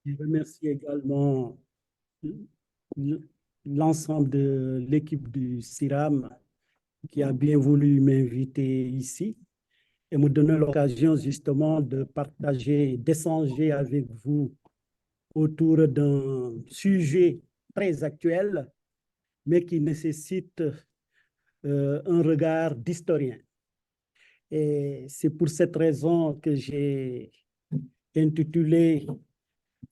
Je remercie également l'ensemble de l'équipe du CIRAM qui a bien voulu m'inviter ici et me donner l'occasion justement de partager, d'échanger avec vous autour d'un sujet très actuel, mais qui nécessite un regard d'historien. Et c'est pour cette raison que j'ai intitulé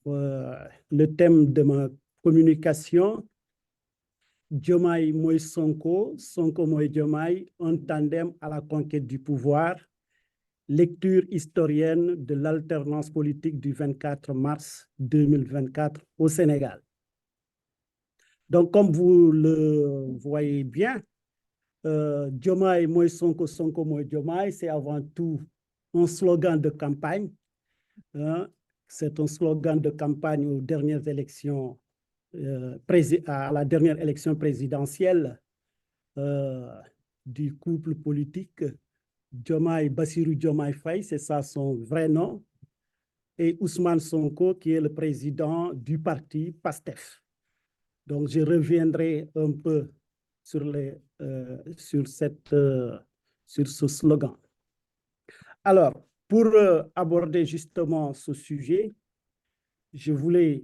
le thème de ma communication Diomaye Moïse Sonko, Sonko Moïse Diomaye, un tandem à la conquête du pouvoir, lecture historienne de l'alternance politique du 24 mars 2024 au Sénégal. Donc, comme vous le voyez bien, Diomaye Moïse Sonko, Sonko Moïse Diomaye, c'est avant tout un slogan de campagne. Hein. C'est un slogan de campagne aux dernières élections, à la dernière élection présidentielle du couple politique Diomaye Bassirou Diomaye Faye, c'est ça son vrai nom, et Ousmane Sonko, qui est le président du parti PASTEF. Donc, je reviendrai un peu sur ce slogan. Alors, pour aborder justement ce sujet, je voulais...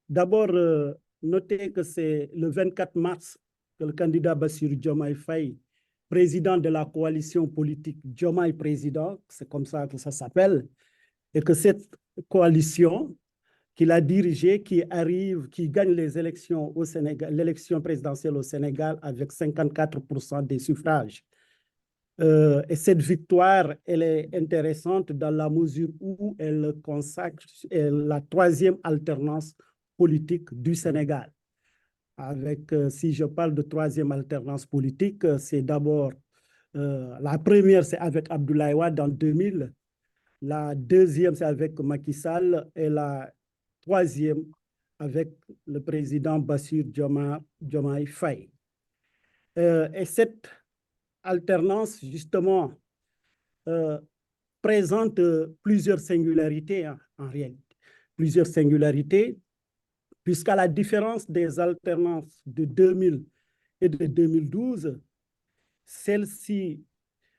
D'abord, noter que c'est le 24 mars que le candidat Bassirou Diomaye Faye, président de la coalition politique Diomaye Président, c'est comme ça que ça s'appelle, et que cette coalition qu'il a dirigée, qui gagne les élections au Sénégal, l'élection présidentielle au Sénégal avec 54% des suffrages. Et cette victoire, elle est intéressante dans la mesure où elle consacre la troisième alternance politique du Sénégal. Avec, si je parle de troisième alternance politique, c'est d'abord, la première, c'est avec Abdoulaye Wade en 2000, la deuxième, c'est avec Macky Sall, et la troisième, avec le président Bassirou Diomaye Faye. Et cette alternance, justement, présente plusieurs singularités, hein, en réalité. Plusieurs singularités, puisqu'à la différence des alternances de 2000 et de 2012, celle-ci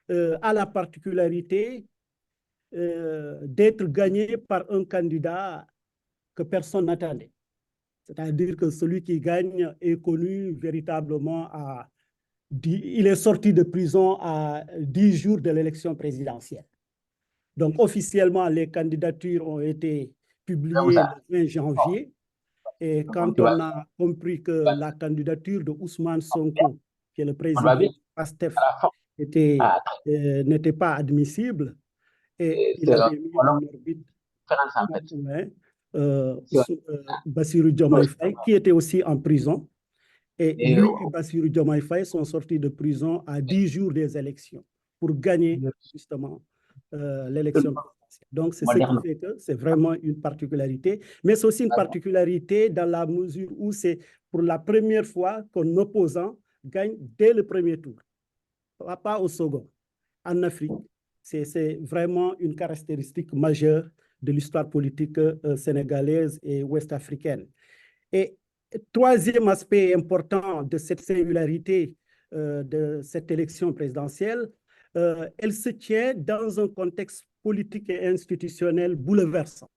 a la particularité d'être gagnée par un candidat que personne n'attendait. C'est-à-dire que celui qui gagne est connu véritablement il est sorti de prison à 10 jours de l'élection présidentielle. Donc, officiellement, les candidatures ont été publiées le 20 janvier. Et quand on a compris que la candidature de Ousmane Sonko, qui est le président de PASTEF, n'était pas admissible, et il avait mis en orbite Bassirou Diomaye Faye, qui était aussi en prison. Et lui et Bassirou Diomaye Faye sont sortis de prison à 10 jours des élections pour gagner justement l'élection présidentielle. Donc, c'est ce qui fait que c'est vraiment une particularité, mais c'est aussi une particularité dans la mesure où c'est pour la première fois qu'un opposant gagne dès le premier tour, pas au second. En Afrique, c'est vraiment une caractéristique majeure de l'histoire politique sénégalaise et ouest-africaine. Et troisième aspect important de cette singularité de cette élection présidentielle, elle se tient dans un contexte politique et institutionnel bouleversant.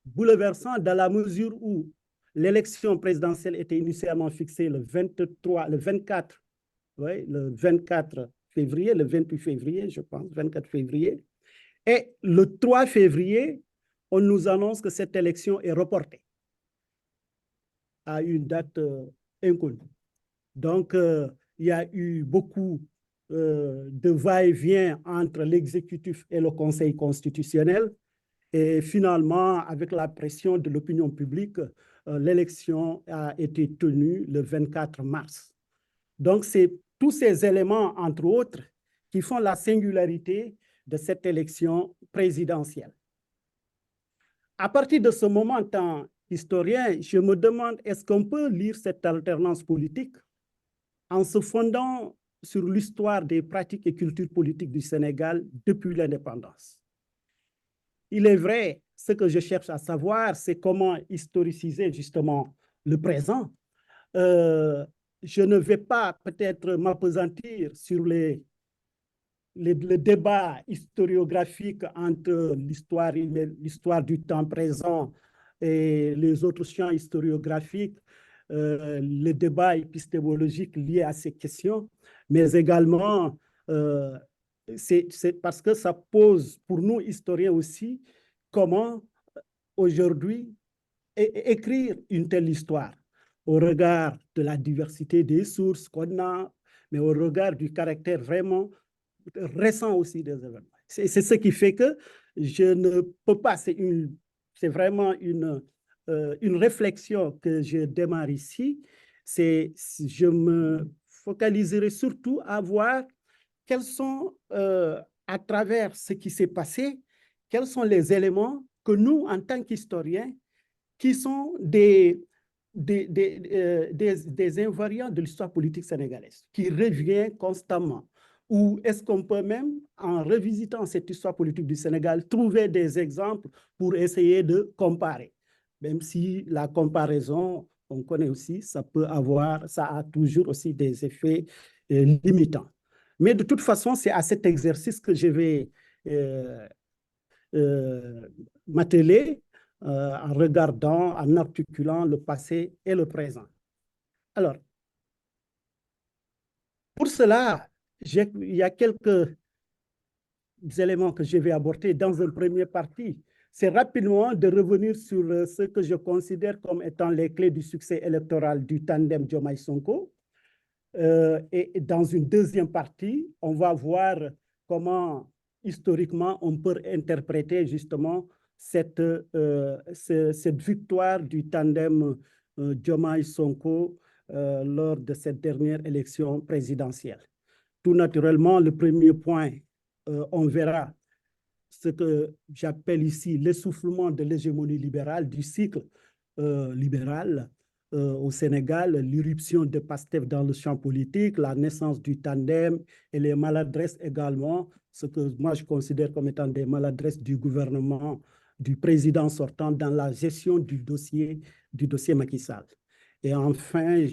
Bouleversant dans la mesure où l'élection présidentielle était initialement fixée le 24 février, le 28 février, je pense, 24 février. Et le 3 février, on nous annonce que cette élection est reportée à une date inconnue. Donc, il y a eu beaucoup de va-et-vient entre l'exécutif et le Conseil constitutionnel. Et finalement, avec la pression de l'opinion publique, l'élection a été tenue le 24 mars. Donc, c'est tous ces éléments, entre autres, qui font la singularité de cette élection présidentielle. À partir de ce moment, en tant qu'historien, je me demande, est-ce qu'on peut lire cette alternance politique en se fondant sur l'histoire des pratiques et cultures politiques du Sénégal depuis l'indépendance. Il est vrai, ce que je cherche à savoir, c'est comment historiciser justement le présent. Je ne vais pas peut-être m'appesantir sur le débat historiographique entre l'histoire du temps présent et les autres champs historiographiques, le débat épistémologique lié à ces questions, mais également, c'est parce que ça pose pour nous, historiens aussi, comment aujourd'hui écrire une telle histoire au regard de la diversité des sources qu'on a, mais au regard du caractère vraiment récent aussi des événements. C'est ce qui fait que je ne peux pas, c'est vraiment une réflexion que je démarre ici. Je me focaliserai surtout à voir quels sont, à travers ce qui s'est passé, quels sont les éléments que nous, en tant qu'historiens, qui sont des invariants de l'histoire politique sénégalaise, qui revient constamment. Ou est-ce qu'on peut même, en revisitant cette histoire politique du Sénégal, trouver des exemples pour essayer de comparer? Même si la comparaison, on connaît aussi, ça a toujours aussi des effets limitants. Mais de toute façon, c'est à cet exercice que je vais m'atteler en regardant, en articulant le passé et le présent. Alors, pour cela, il y a quelques éléments que je vais aborder dans une première partie. C'est rapidement de revenir sur ce que je considère comme étant les clés du succès électoral du tandem Diomaye-Sonko. Et dans une deuxième partie, on va voir comment, historiquement, on peut interpréter justement cette victoire du tandem Diomaye-Sonko lors de cette dernière élection présidentielle. Tout naturellement, le premier point, on verra ce que j'appelle ici l'essoufflement de l'hégémonie libérale, du cycle libéral au Sénégal, l'irruption de Pastef dans le champ politique, la naissance du tandem et les maladresses également, ce que moi je considère comme étant des maladresses du gouvernement, du président sortant dans la gestion du dossier Macky Sall. Et enfin,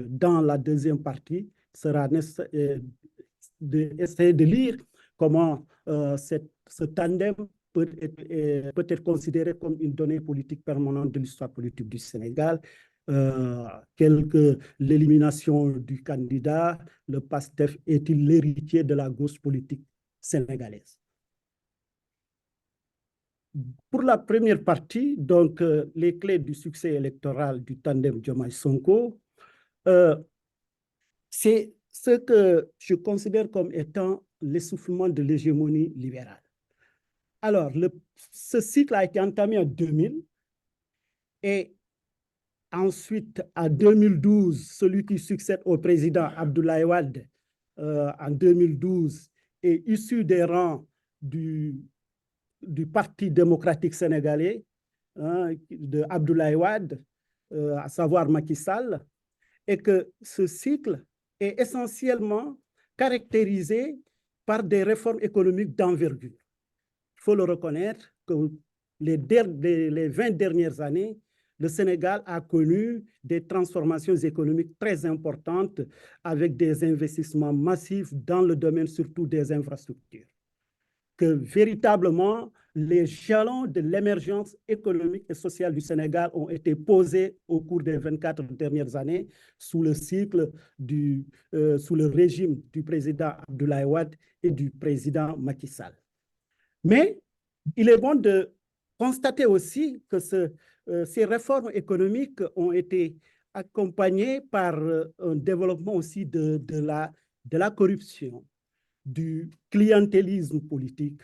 dans la deuxième partie, sera d'essayer de lire comment ce tandem peut être considéré comme une donnée politique permanente de l'histoire politique du Sénégal, tel que l'élimination du candidat, le PASTEF est-il l'héritier de la gauche politique sénégalaise? Pour la première partie, donc les clés du succès électoral du tandem Diomaye-Sonko, c'est ce que je considère comme étant l'essoufflement de l'hégémonie libérale. Alors, ce cycle a été entamé en 2000 et ensuite, en 2012, celui qui succède au président Abdoulaye Wade en 2012 est issu des rangs du Parti démocratique sénégalais, de Abdoulaye Wade, à savoir Macky Sall, et que ce cycle est essentiellement caractérisé par des réformes économiques d'envergure. Il faut le reconnaître que les 20 dernières années, le Sénégal a connu des transformations économiques très importantes avec des investissements massifs dans le domaine surtout des infrastructures. Que véritablement, les jalons de l'émergence économique et sociale du Sénégal ont été posés au cours des 24 dernières années sous le sous le régime du président Abdoulaye Wade et du président Macky Sall. Mais il est bon de constater aussi que ces réformes économiques ont été accompagnées par un développement aussi de la corruption, du clientélisme politique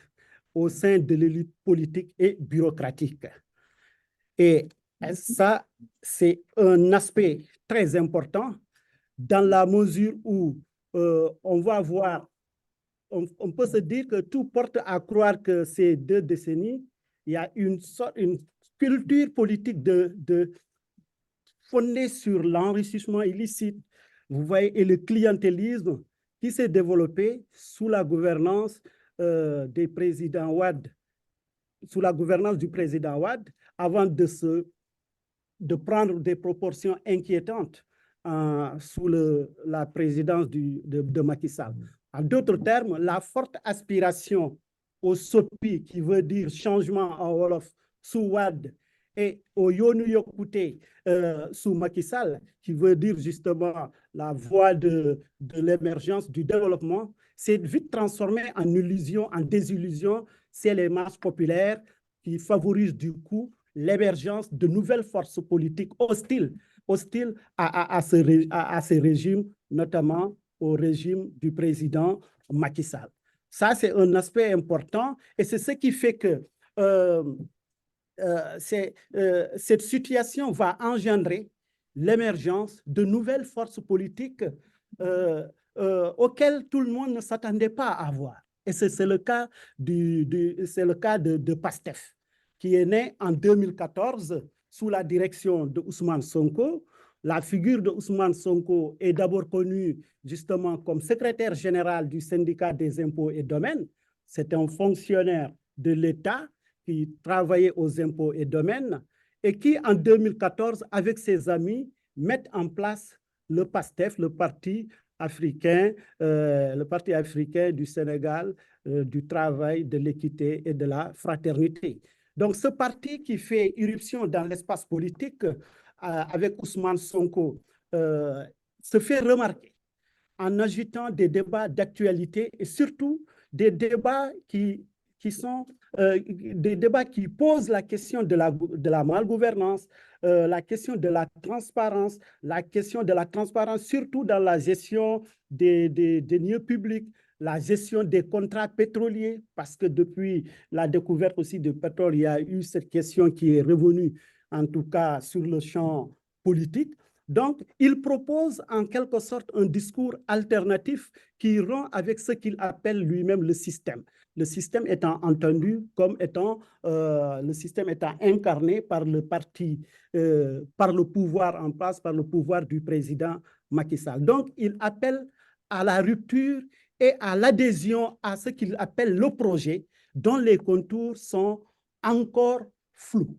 au sein de l'élite politique et bureaucratique. Et ça, c'est un aspect très important dans la mesure où on va voir, on peut se dire que tout porte à croire que ces 2 décennies, il y a une culture politique fondée sur l'enrichissement illicite, vous voyez, et le clientélisme qui s'est développé sous la gouvernance des présidents Wade, sous la gouvernance du président Wade, avant de prendre des proportions inquiétantes sous la présidence de Macky Sall. En d'autres termes, la forte aspiration au SOTPI, qui veut dire changement en Wolof, sous Wade, et au Yonu Yokouté sous Macky Sall, qui veut dire justement la voie de l'émergence, du développement, s'est vite transformé en illusion, en désillusion. C'est les masses populaires qui favorisent du coup l'émergence de nouvelles forces politiques hostiles à ces régimes, notamment au régime du président Macky Sall. Ça, c'est un aspect important et c'est ce qui fait que cette situation va engendrer l'émergence de nouvelles forces politiques auxquelles tout le monde ne s'attendait pas à voir. Et c'est le cas, de PASTEF, qui est né en 2014 sous la direction de Ousmane Sonko. La figure de Ousmane Sonko est d'abord connue justement comme secrétaire général du syndicat des impôts et domaines. C'est un fonctionnaire de l'État qui travaillait aux impôts et domaines et qui, en 2014, avec ses amis, mettent en place le PASTEF, le Parti africain du Sénégal, du travail, de l'équité et de la fraternité. Donc, ce parti qui fait irruption dans l'espace politique avec Ousmane Sonko se fait remarquer en agitant des débats d'actualité et surtout des débats qui sont des débats qui posent la question de la malgouvernance, la question de la transparence surtout dans la gestion des lieux publics, la gestion des contrats pétroliers, parce que depuis la découverte aussi du pétrole, il y a eu cette question qui est revenue, en tout cas sur le champ politique. Donc, il propose en quelque sorte un discours alternatif qui rompt avec ce qu'il appelle lui-même le système. Le système étant entendu comme étant, le système étant incarné par le parti, par le pouvoir en place, par le pouvoir du président Macky Sall. Donc, il appelle à la rupture et à l'adhésion à ce qu'il appelle le projet dont les contours sont encore flous.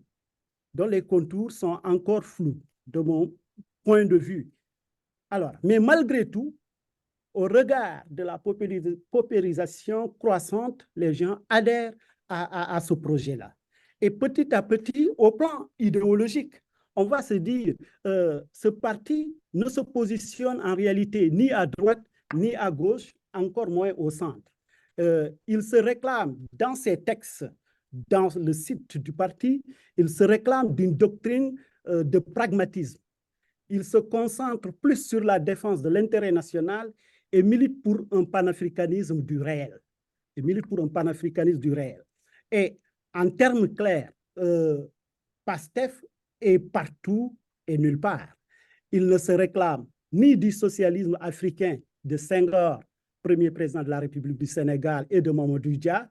Dont les contours sont encore flous, de mon point de vue. Alors, mais malgré tout, au regard de la paupérisation croissante, les gens adhèrent à ce projet-là. Et petit à petit, au plan idéologique, on va se dire, ce parti ne se positionne en réalité ni à droite, ni à gauche, encore moins au centre. Il se réclame dans ses textes, dans le site du parti, il se réclame d'une doctrine de pragmatisme. Il se concentre plus sur la défense de l'intérêt national et milite pour un panafricanisme du réel. Et en termes clairs, PASTEF est partout et nulle part. Il ne se réclame ni du socialisme africain de Senghor, premier président de la République du Sénégal, et de Mamadou Dia,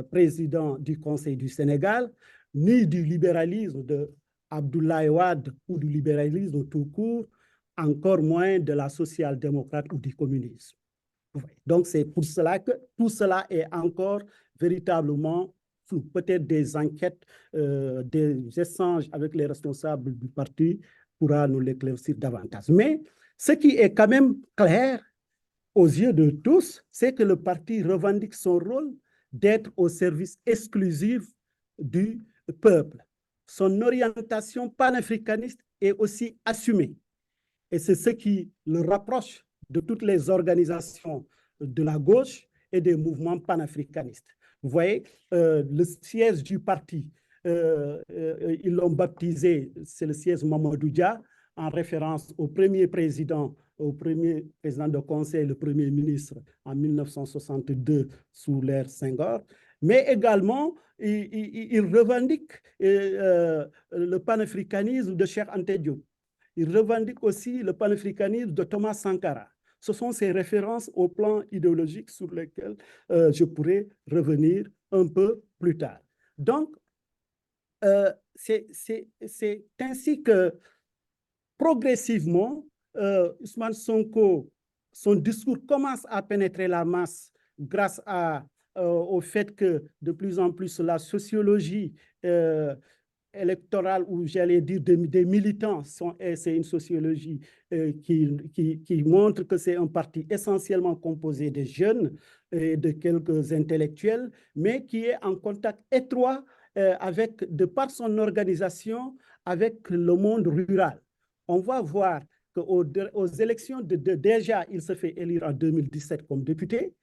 président du Conseil du Sénégal, ni du libéralisme de Abdoulaye Wade ou du libéralisme tout court, encore moins de la social-démocrate ou du communisme. Donc, c'est pour cela que tout cela est encore véritablement flou. Peut-être des enquêtes, des échanges avec les responsables du parti pourra nous l'éclaircir davantage. Mais ce qui est quand même clair aux yeux de tous, c'est que le parti revendique son rôle d'être au service exclusif du peuple. Son orientation panafricaniste est aussi assumée. Et c'est ce qui le rapproche de toutes les organisations de la gauche et des mouvements panafricanistes. Vous voyez, le siège du parti, ils l'ont baptisé, c'est le siège Mamadou Dia, en référence au premier président de conseil, le premier ministre, en 1962, sous l'ère Senghor. Mais également, il revendique le panafricanisme de Cheikh Anta Diop. Il revendique aussi le panafricanisme de Thomas Sankara. Ce sont ces références au plan idéologique sur lesquelles je pourrais revenir un peu plus tard. Donc, c'est ainsi que progressivement, Ousmane Sonko son discours commence à pénétrer la masse grâce au fait que de plus en plus la sociologie électorale, ou j'allais dire des militants, c'est une sociologie qui montre que c'est un parti essentiellement composé de jeunes et de quelques intellectuels, mais qui est en contact étroit de par son organisation, avec le monde rural. On va voir qu'aux élections, déjà, il se fait élire en 2017 comme député,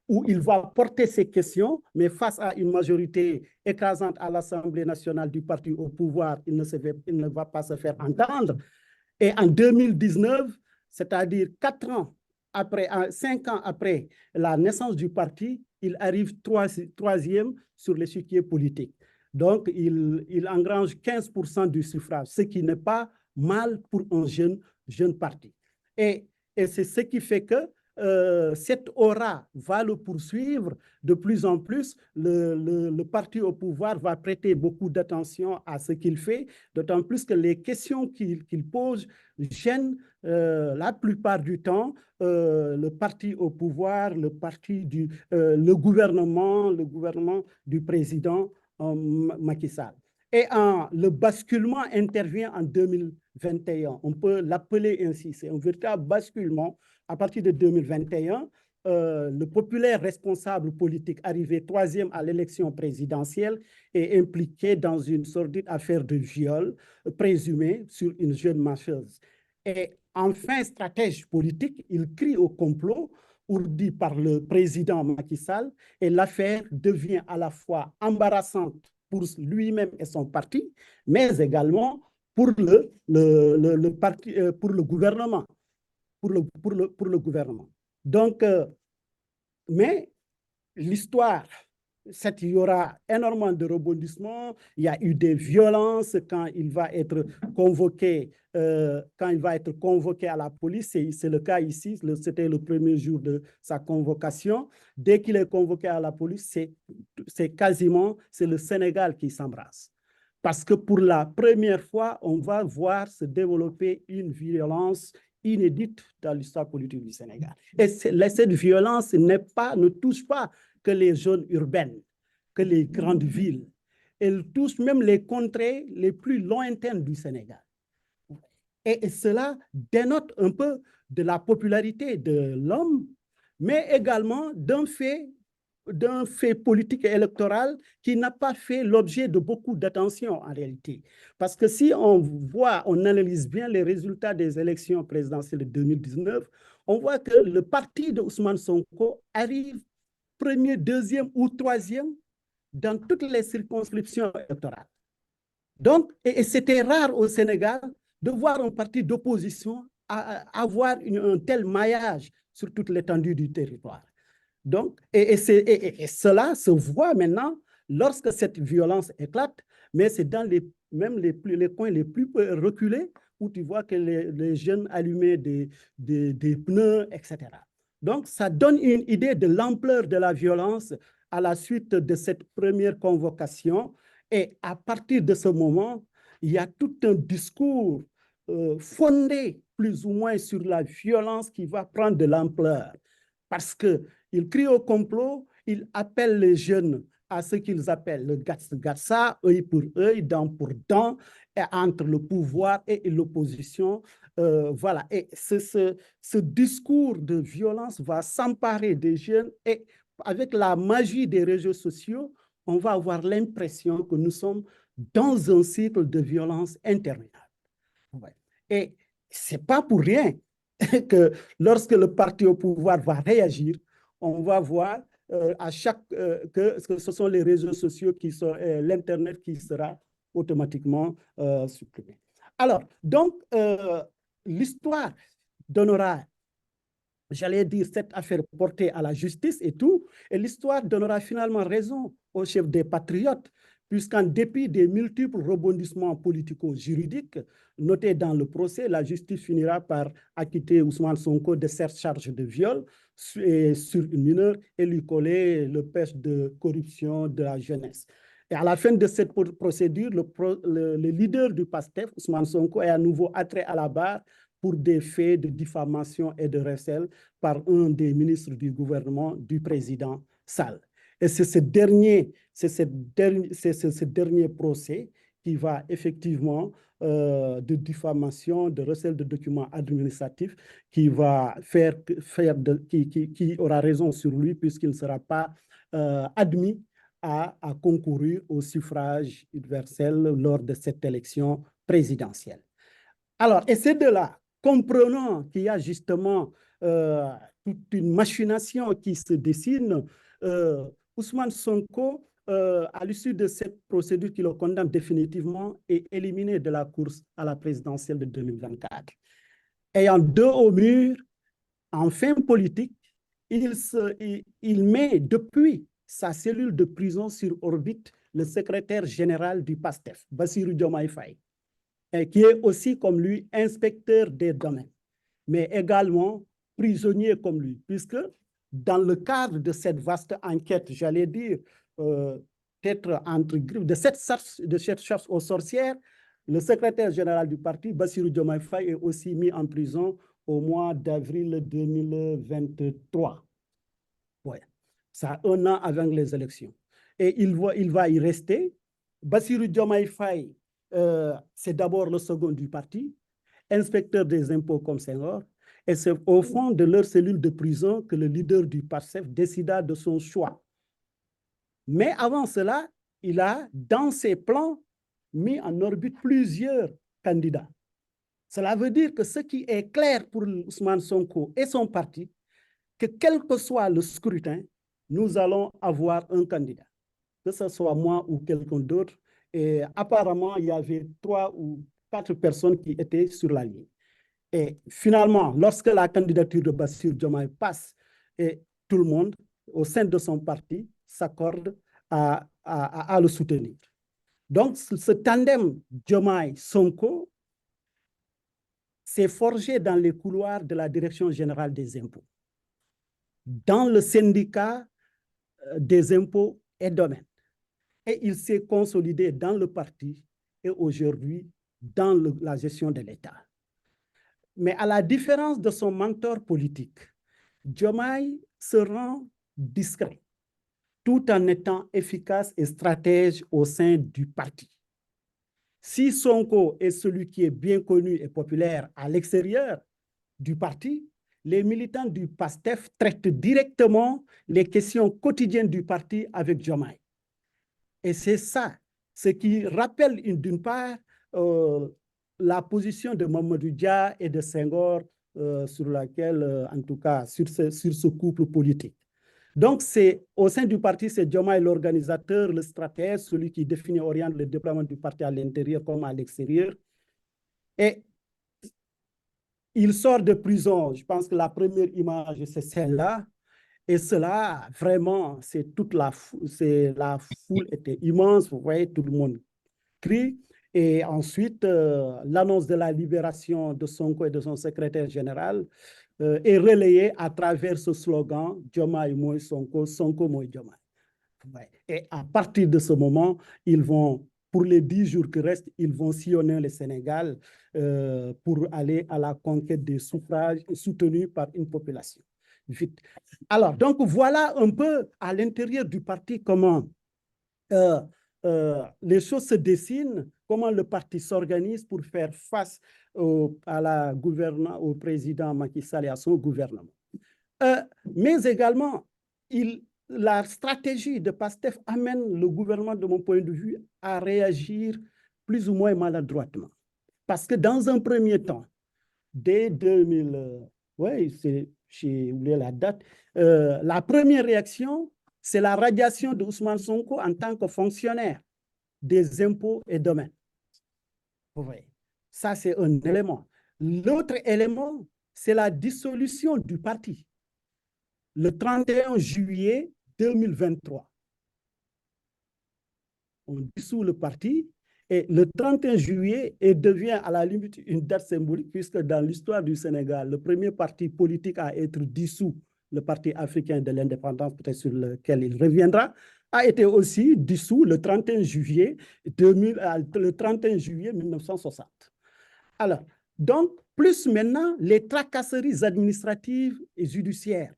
où il va porter ces questions, mais face à une majorité écrasante à l'Assemblée nationale du parti au pouvoir, il ne va pas se faire entendre. Et en 2019, c'est-à-dire 5 ans après la naissance du parti, il arrive troisième sur l'échiquier politique. Donc, il engrange 15% du suffrage, ce qui n'est pas mal pour un jeune parti. Et c'est ce qui fait que cette aura va le poursuivre de plus en plus. Le parti au pouvoir va prêter beaucoup d'attention à ce qu'il fait, d'autant plus que les questions qu'il pose gênent la plupart du temps le parti au pouvoir, le gouvernement du président Macky Sall. Et le basculement intervient en 2021. On peut l'appeler ainsi. C'est un véritable basculement. À partir de 2021, le populaire responsable politique arrivé troisième à l'élection présidentielle est impliqué dans une sordide affaire de viol présumé sur une jeune marcheuse. Et enfin, stratège politique, il crie au complot ourdi par le président Macky Sall, et l'affaire devient à la fois embarrassante pour lui-même et son parti, mais également pour le parti, pour le gouvernement. Pour le gouvernement. Donc, mais l'histoire, il y aura énormément de rebondissements. Il y a eu des violences quand il va être convoqué, à la police. C'est le cas ici. C'était le premier jour de sa convocation. Dès qu'il est convoqué à la police, c'est le Sénégal qui s'embrasse. Parce que pour la première fois, on va voir se développer une violence inédite dans l'histoire politique du Sénégal. Et cette violence ne touche pas que les zones urbaines, que les grandes villes. Elle touche même les contrées les plus lointaines du Sénégal. Et cela dénote un peu de la popularité de l'homme, mais également d'un fait politique et électoral qui n'a pas fait l'objet de beaucoup d'attention en réalité. Parce que si on analyse bien les résultats des élections présidentielles de 2019, on voit que le parti de Ousmane Sonko arrive premier, deuxième ou troisième dans toutes les circonscriptions électorales. Donc, et c'était rare au Sénégal de voir un parti d'opposition avoir un tel maillage sur toute l'étendue du territoire. Donc, et cela se voit maintenant lorsque cette violence éclate, mais c'est dans les coins les plus reculés où tu vois que les jeunes allumaient des pneus, etc. Donc, ça donne une idée de l'ampleur de la violence à la suite de cette première convocation. Et à partir de ce moment, il y a tout un discours fondé plus ou moins sur la violence qui va prendre de l'ampleur. Parce qu'il crie au complot, il appelle les jeunes à ce qu'ils appellent le gatsa, œil pour œil, dent pour dent, entre le pouvoir et l'opposition. Voilà. Et ce discours de violence va s'emparer des jeunes, et avec la magie des réseaux sociaux, on va avoir l'impression que nous sommes dans un cycle de violence interminable. Ouais. Et ce n'est pas pour rien que lorsque le parti au pouvoir va réagir, on va voir que ce sont les réseaux sociaux l'Internet qui sera automatiquement supprimé. Alors, donc, l'histoire donnera, j'allais dire, cette affaire portée à la justice et tout, et l'histoire donnera finalement raison au chef des patriotes, puisqu'en dépit des multiples rebondissements politico-juridiques notés dans le procès, la justice finira par acquitter Ousmane Sonko de cette charge de viol sur une mineure et lui coller le péché de corruption de la jeunesse. Et à la fin de cette procédure, le leader du PASTEF, Ousmane Sonko, est à nouveau attrait à la barre pour des faits de diffamation et de recel par un des ministres du gouvernement du président Sall. Et c'est ce dernier procès qui va effectivement de diffamation, de recel de documents administratifs, qui va qui aura raison sur lui puisqu'il ne sera pas admis à concourir au suffrage universel lors de cette élection présidentielle. Alors, et c'est de là, comprenant qu'il y a justement toute une machination qui se dessine, Ousmane Sonko, à l'issue de cette procédure qui le condamne définitivement, est éliminé de la course à la présidentielle de 2024. Ayant dos au mur, en fin politique, il met depuis sa cellule de prison sur orbite le secrétaire général du PASTEF, Bassirou Diomaye Faye, qui est aussi comme lui inspecteur des domaines, mais également prisonnier comme lui, puisque dans le cadre de cette vaste enquête, j'allais dire, peut-être entre griffes, de cette chasse aux sorcières, le secrétaire général du parti, Bassirou Diomaye Faye, est aussi mis en prison au mois d'avril 2023. Ouais. Ça a un an avant les élections. Et il va y rester. Bassirou Diomaye Faye, c'est d'abord le second du parti, inspecteur des impôts comme Senghor, et c'est au fond de leur cellule de prison que le leader du PASTEF décida de son choix. Mais avant cela, il a, dans ses plans, mis en orbite plusieurs candidats. Cela veut dire que ce qui est clair pour Ousmane Sonko et son parti, que quel que soit le scrutin, nous allons avoir un candidat, que ce soit moi ou quelqu'un d'autre. Et apparemment, il y avait 3 ou 4 personnes qui étaient sur la ligne. Et finalement, lorsque la candidature de Bassirou Diomaye passe, et tout le monde, au sein de son parti, s'accorde à le soutenir. Donc, ce tandem Diomaye-Sonko s'est forgé dans les couloirs de la Direction générale des impôts, dans le syndicat des impôts et domaines. Et il s'est consolidé dans le parti et aujourd'hui dans la gestion de l'État. Mais à la différence de son mentor politique, Diomaye se rend discret, tout en étant efficace et stratège au sein du parti. Si Sonko est celui qui est bien connu et populaire à l'extérieur du parti, les militants du PASTEF traitent directement les questions quotidiennes du parti avec Diomaye. Et c'est ça, ce qui rappelle d'une part la position de Mamadou Dia et de Senghor sur laquelle, en tout cas, sur ce couple politique. Donc, au sein du parti, c'est Diomaye l'organisateur, le stratège, celui qui définit et oriente le déploiement du parti à l'intérieur comme à l'extérieur. Et il sort de prison, je pense que la première image, c'est celle-là. Et cela, vraiment, la foule était immense, vous voyez, tout le monde crie. Et ensuite, l'annonce de la libération de Sonko et de son secrétaire général est relayée à travers ce slogan « Diomaye Moïse Sonko, Sonko Moïse Diomaye ». Et à partir de ce moment, ils vont, pour les 10 jours qui restent, ils vont sillonner le Sénégal pour aller à la conquête des suffrages soutenus par une population. Vite. Alors, donc voilà un peu à l'intérieur du parti comment les choses se dessinent, comment le parti s'organise pour faire face au président Macky Sall et à son gouvernement. Mais également, la stratégie de PASTEF amène le gouvernement, de mon point de vue, à réagir plus ou moins maladroitement. Parce que dans un premier temps, dès 2000, j'ai oublié la date, la première réaction, c'est la radiation de Ousmane Sonko en tant que fonctionnaire des impôts et domaines. Vous voyez, ça c'est un élément. L'autre élément, c'est la dissolution du parti. Le 31 juillet 2023, on dissout le parti et le 31 juillet devient à la limite une date symbolique puisque dans l'histoire du Sénégal, le premier parti politique à être dissous, le Parti africain de l'indépendance, peut-être sur lequel il reviendra, a été aussi dissous le 31 juillet 1960. Alors, donc, plus maintenant les tracasseries administratives et judiciaires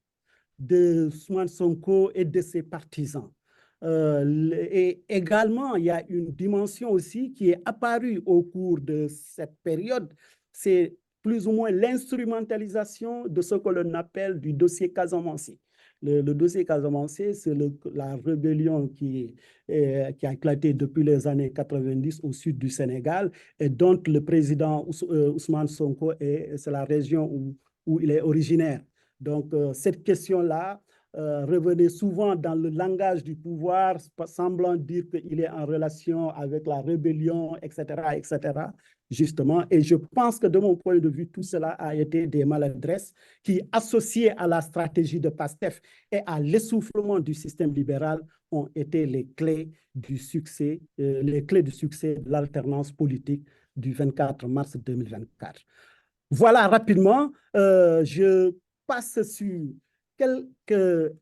de Ousmane Sonko et de ses partisans. Et également, il y a une dimension aussi qui est apparue au cours de cette période, c'est plus ou moins l'instrumentalisation de ce que l'on appelle du dossier Casamançais. Le dossier Casamançais, c'est la rébellion qui a éclaté depuis les années 90 au sud du Sénégal et dont le président Ousmane Sonko, c'est la région où il est originaire. Donc, cette question-là revenait souvent dans le langage du pouvoir, semblant dire qu'il est en relation avec la rébellion, etc., etc., justement. Et je pense que de mon point de vue, tout cela a été des maladresses qui, associées à la stratégie de PASTEF et à l'essoufflement du système libéral, ont été les clés du succès de l'alternance politique du 24 mars 2024. Voilà rapidement, je passe sur quelques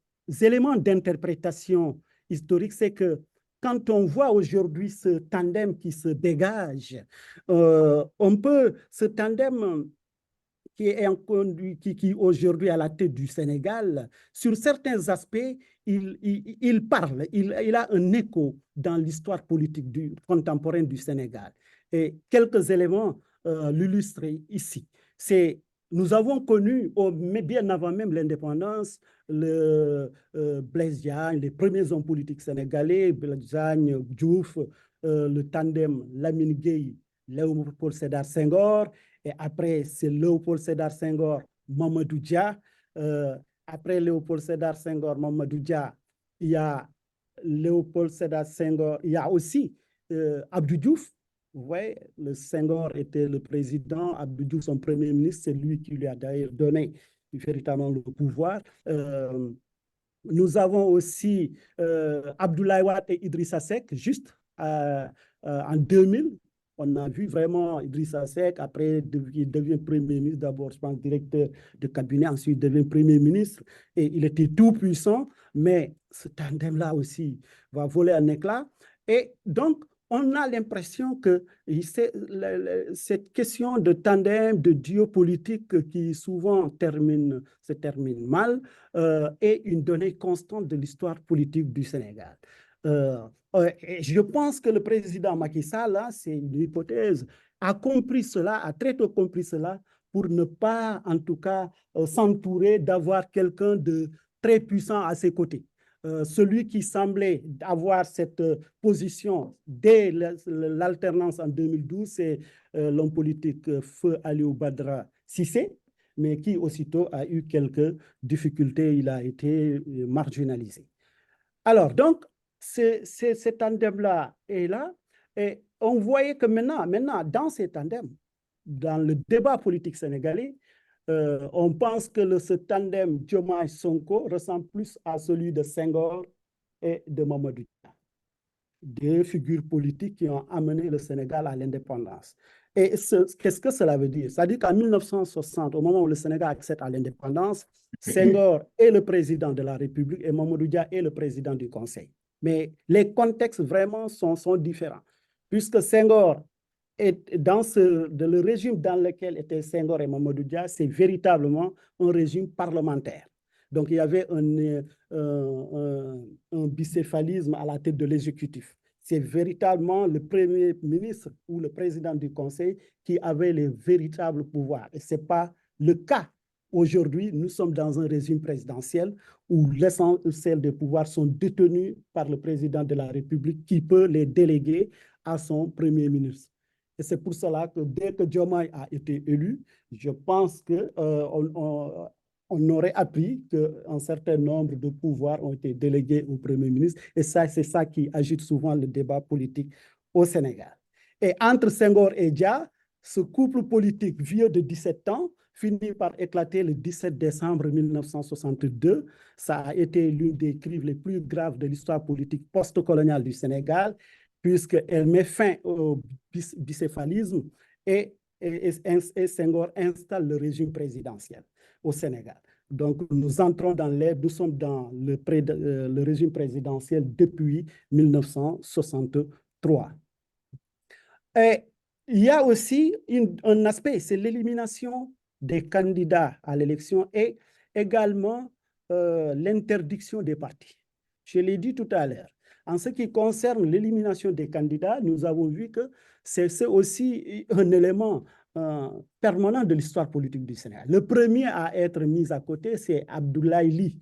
éléments d'interprétation historique. C'est que quand on voit aujourd'hui ce tandem qui se dégage, ce tandem qui aujourd'hui à la tête du Sénégal, sur certains aspects, il parle, il a un écho dans l'histoire politique contemporaine du Sénégal. Et quelques éléments l'illustrent ici. Nous avons connu, bien avant même l'indépendance, Blaise Diagne, les premiers hommes politiques sénégalais, Blaise Diagne, Diouf, le tandem Lamine Gueye, Léopold Sédar Senghor, et après c'est Léopold Sédar Senghor, Mamadou Dia. Après Léopold Sédar Senghor, Mamadou Dia, il y a Léopold Sédar Senghor, il y a aussi Abdou Diouf. Vous voyez, le Senghor était le président, Abdou Diouf son premier ministre, c'est lui qui lui a d'ailleurs donné véritablement le pouvoir. Nous avons aussi Abdoulaye Wade et Idrissa Seck, juste en 2000. On a vu vraiment Idrissa Seck, après il devient Premier ministre, d'abord je pense directeur de cabinet, ensuite il devient Premier ministre, et il était tout puissant, mais ce tandem-là aussi va voler en éclats. Et donc, on a l'impression que cette question de tandem, de duo politique qui souvent se termine mal, est une donnée constante de l'histoire politique du Sénégal. Je pense que le président Macky Sall, là, c'est une hypothèse, a compris cela, a très tôt compris cela, pour ne pas, en tout cas, s'entourer d'avoir quelqu'un de très puissant à ses côtés. Celui qui semblait avoir cette position dès l'alternance en 2012, c'est l'homme politique Feu Aliou Badra Cissé, mais qui aussitôt a eu quelques difficultés, il a été marginalisé. Alors, donc, cet tandem-là est là, et on voyait que maintenant dans ces tandems, dans le débat politique sénégalais, on pense que ce tandem Diomaye-Sonko ressemble plus à celui de Senghor et de Mamadou Dia, deux figures politiques qui ont amené le Sénégal à l'indépendance. Et qu'est-ce que cela veut dire? Ça veut dire qu'en 1960, au moment où le Sénégal accède à l'indépendance, Senghor est le président de la République et Mamadou Dia est le président du Conseil. Mais les contextes vraiment sont différents, puisque Senghor le régime dans lequel étaient Senghor et Mamadou Dia, c'est véritablement un régime parlementaire. Donc, il y avait un bicéphalisme à la tête de l'exécutif. C'est véritablement le Premier ministre ou le président du Conseil qui avait les véritables pouvoirs. Et ce n'est pas le cas. Aujourd'hui, nous sommes dans un régime présidentiel où l'essentiel des pouvoirs sont détenus par le président de la République qui peut les déléguer à son Premier ministre. Et c'est pour cela que dès que Diomaye a été élu, je pense qu'on aurait appris qu'un certain nombre de pouvoirs ont été délégués au Premier ministre. Et ça, c'est ça qui agite souvent le débat politique au Sénégal. Et entre Senghor et Dia, ce couple politique vieux de 17 ans finit par éclater le 17 décembre 1962. Ça a été l'une des crises les plus graves de l'histoire politique post-coloniale du Sénégal, puisqu'elle met fin au bicéphalisme et Senghor installe le régime présidentiel au Sénégal. Donc, nous sommes dans le régime présidentiel depuis 1963. Et il y a aussi un aspect, c'est l'élimination des candidats à l'élection et également l'interdiction des partis. Je l'ai dit tout à l'heure. En ce qui concerne l'élimination des candidats, nous avons vu que c'est aussi un élément permanent de l'histoire politique du Sénégal. Le premier à être mis à côté, c'est Abdoulaye Ly,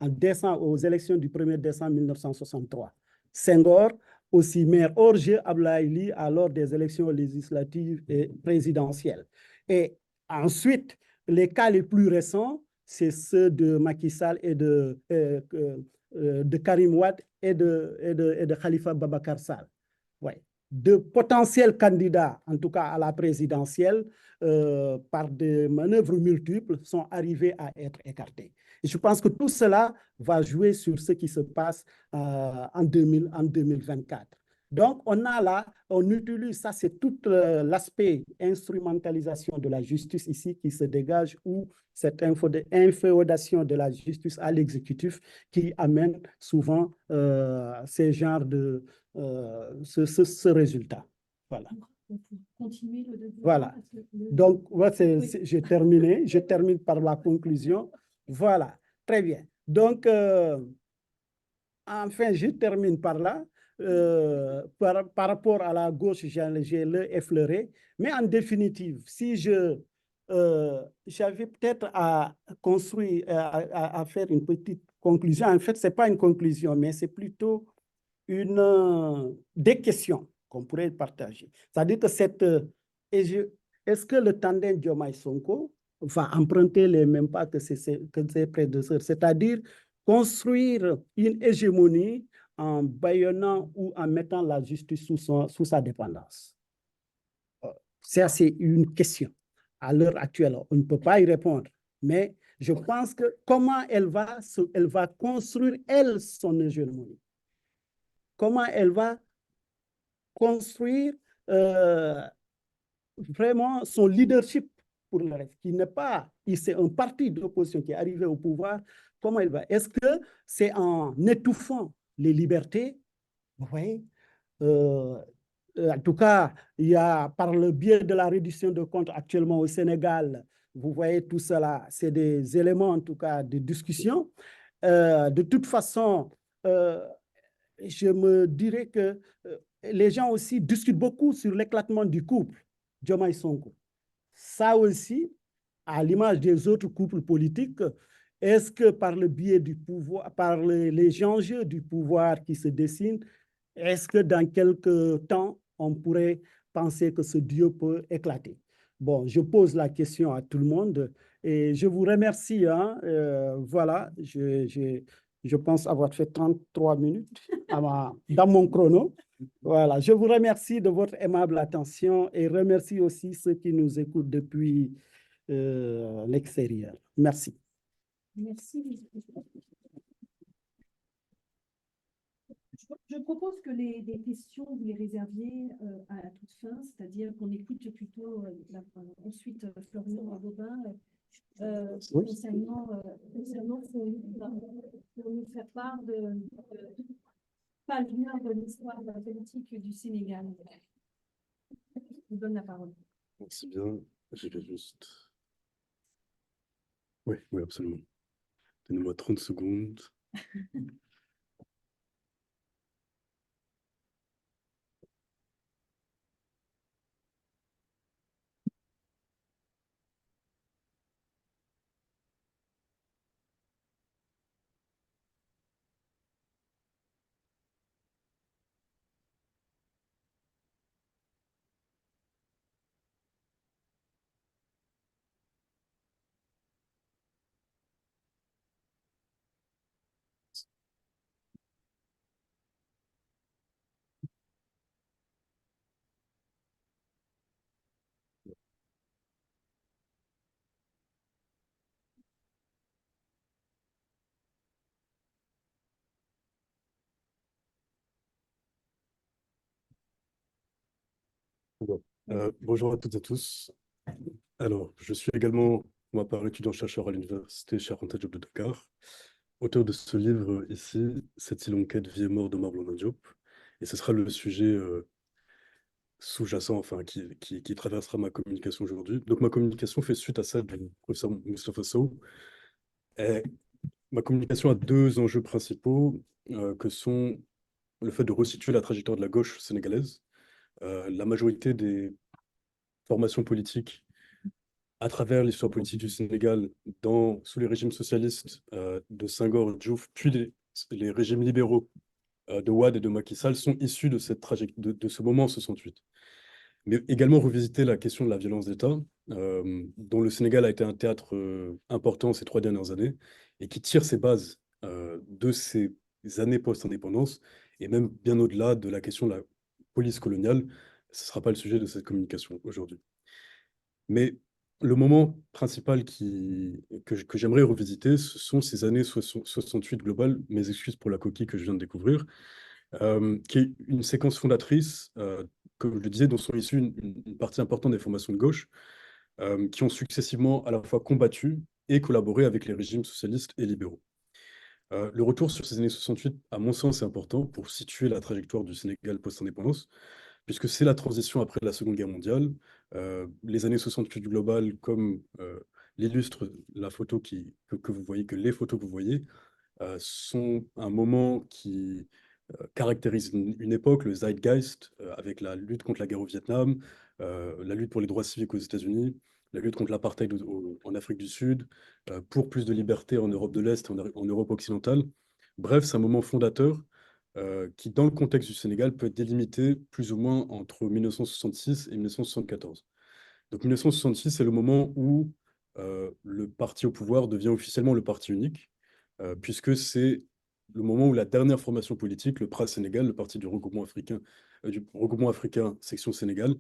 aux élections du 1er décembre 1963. Senghor, aussi maire hors jeu, Abdoulaye Ly, lors des élections législatives et présidentielles. Et ensuite, les cas les plus récents, c'est ceux de Macky Sall et de Karim Wade et de Khalifa Babacar Sall. Ouais. De potentiels candidats, en tout cas à la présidentielle, par des manœuvres multiples, sont arrivés à être écartés. Et je pense que tout cela va jouer sur ce qui se passe en 2024. Donc, on utilise ça, c'est tout l'aspect instrumentalisation de la justice ici qui se dégage, ou cette inféodation de la justice à l'exécutif qui amène souvent ces genres de ce résultat. Voilà. Continuer le développement. Voilà. Donc, je termine par la conclusion. Voilà, très bien. Donc, enfin, je termine par là. Par rapport à la gauche, j'ai le effleuré. Mais en définitive, si j'avais peut-être à construire, à faire une petite conclusion. En fait, ce n'est pas une conclusion, mais c'est plutôt des questions qu'on pourrait partager. C'est-à-dire que est-ce que le tandem Diomaye-Sonko va emprunter les mêmes pas que ses prédécesseurs, c'est-à-dire construire une hégémonie en bâillonnant ou en mettant la justice sous sa dépendance? Ça, c'est une question. À l'heure actuelle, on ne peut pas y répondre. Mais je pense que comment elle va construire, elle, son hégémonie? Comment elle va construire vraiment son leadership pour le reste, qui n'est pas, c'est un parti d'opposition qui est arrivé au pouvoir. Comment elle va? Est-ce que c'est en étouffant les libertés? Vous voyez, en tout cas, il y a par le biais de la réduction de comptes actuellement au Sénégal, vous voyez tout cela, c'est des éléments en tout cas de discussion. De toute façon, je me dirais que les gens aussi discutent beaucoup sur l'éclatement du couple Diomaye Sonko. Ça aussi, à l'image des autres couples politiques, est-ce que par le biais du pouvoir, par les enjeux du pouvoir qui se dessinent, est-ce que dans quelques temps, on pourrait penser que ce duo peut éclater? Bon, je pose la question à tout le monde et je vous remercie. Voilà, je pense avoir fait 33 minutes dans mon chrono. Voilà, je vous remercie de votre aimable attention et remercie aussi ceux qui nous écoutent depuis l'extérieur. Merci. Merci. Je propose que les questions, vous les réserviez à la toute fin, c'est-à-dire qu'on écoute plutôt ensuite Florian Bobin concernant pour nous faire part de pas de l'histoire de la politique du Sénégal. Je vous donne la parole. Merci bien. Je vais juste... Oui, absolument. Donnez-moi 30 secondes. Bon. Bonjour à toutes et à tous. Alors, je suis également, pour ma part, étudiant-chercheur à l'université Cheikh Anta Diop de Dakar, auteur de ce livre ici, Cette si longue quête, vie et mort de Marblona Diop. Et ce sera le sujet sous-jacent, enfin, qui traversera ma communication aujourd'hui. Donc, ma communication fait suite à celle du professeur Moustapha Sow. Et ma communication a deux enjeux principaux, que sont le fait de resituer la trajectoire de la gauche sénégalaise. La majorité des formations politiques à travers l'histoire politique du Sénégal, sous les régimes socialistes de Senghor, Diouf, puis les régimes libéraux de Wade et de Macky Sall sont issus de de ce moment en 68. Mais également revisiter la question de la violence d'État, dont le Sénégal a été un théâtre important ces 3 dernières années, et qui tire ses bases de ces années post-indépendance, et même bien au-delà de la question de la police coloniale. Ce ne sera pas le sujet de cette communication aujourd'hui. Mais le moment principal que j'aimerais revisiter, ce sont ces années 68 globales, mes excuses pour la coquille que je viens de découvrir, qui est une séquence fondatrice, comme je le disais, dont sont issues une partie importante des formations de gauche, qui ont successivement à la fois combattu et collaboré avec les régimes socialistes et libéraux. Le retour sur ces années 68, à mon sens, est important pour situer la trajectoire du Sénégal post-indépendance, puisque c'est la transition après la Seconde Guerre mondiale. Les années 68 globales, comme l'illustre la photo que vous voyez, que les photos que vous voyez, sont un moment qui caractérise une époque, le Zeitgeist, avec la lutte contre la guerre au Vietnam, la lutte pour les droits civiques aux États-Unis, la lutte contre l'apartheid en Afrique du Sud, pour plus de liberté en Europe de l'Est et en Europe occidentale. Bref, c'est un moment fondateur qui, dans le contexte du Sénégal, peut être délimité plus ou moins entre 1966 et 1974. Donc 1966, c'est le moment où le parti au pouvoir devient officiellement le parti unique, puisque c'est le moment où la dernière formation politique, le PRA Sénégal, le parti du regroupement africain section Sénégal,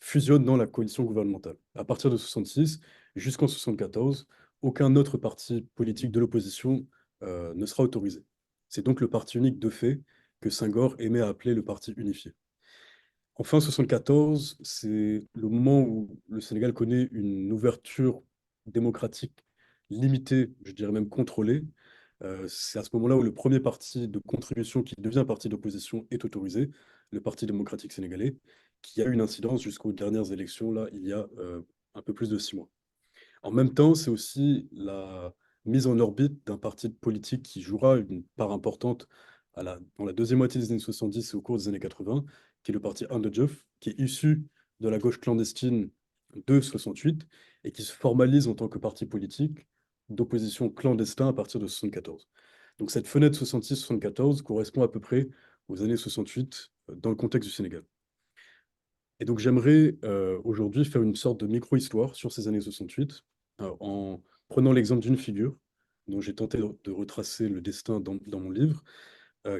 fusionne dans la coalition gouvernementale. À partir de 66 jusqu'en 74, aucun autre parti politique de l'opposition ne sera autorisé. C'est donc le parti unique de fait que Senghor aimait à appeler le parti unifié. En fin 74, c'est le moment où le Sénégal connaît une ouverture démocratique limitée, je dirais même contrôlée. C'est à ce moment-là où le premier parti de contribution qui devient parti d'opposition est autorisé, le Parti démocratique sénégalais, qui a eu une incidence jusqu'aux dernières élections, là, il y a un peu plus de 6 mois. En même temps, c'est aussi la mise en orbite d'un parti politique qui jouera une part importante dans la deuxième moitié des années 70 et au cours des années 80, qui est le parti Andjef, qui est issu de la gauche clandestine de 68 et qui se formalise en tant que parti politique d'opposition clandestin à partir de 74. Donc cette fenêtre 66-74 correspond à peu près aux années 68 dans le contexte du Sénégal. Et donc j'aimerais aujourd'hui faire une sorte de micro-histoire sur ces années 68 en prenant l'exemple d'une figure dont j'ai tenté de retracer le destin dans mon livre,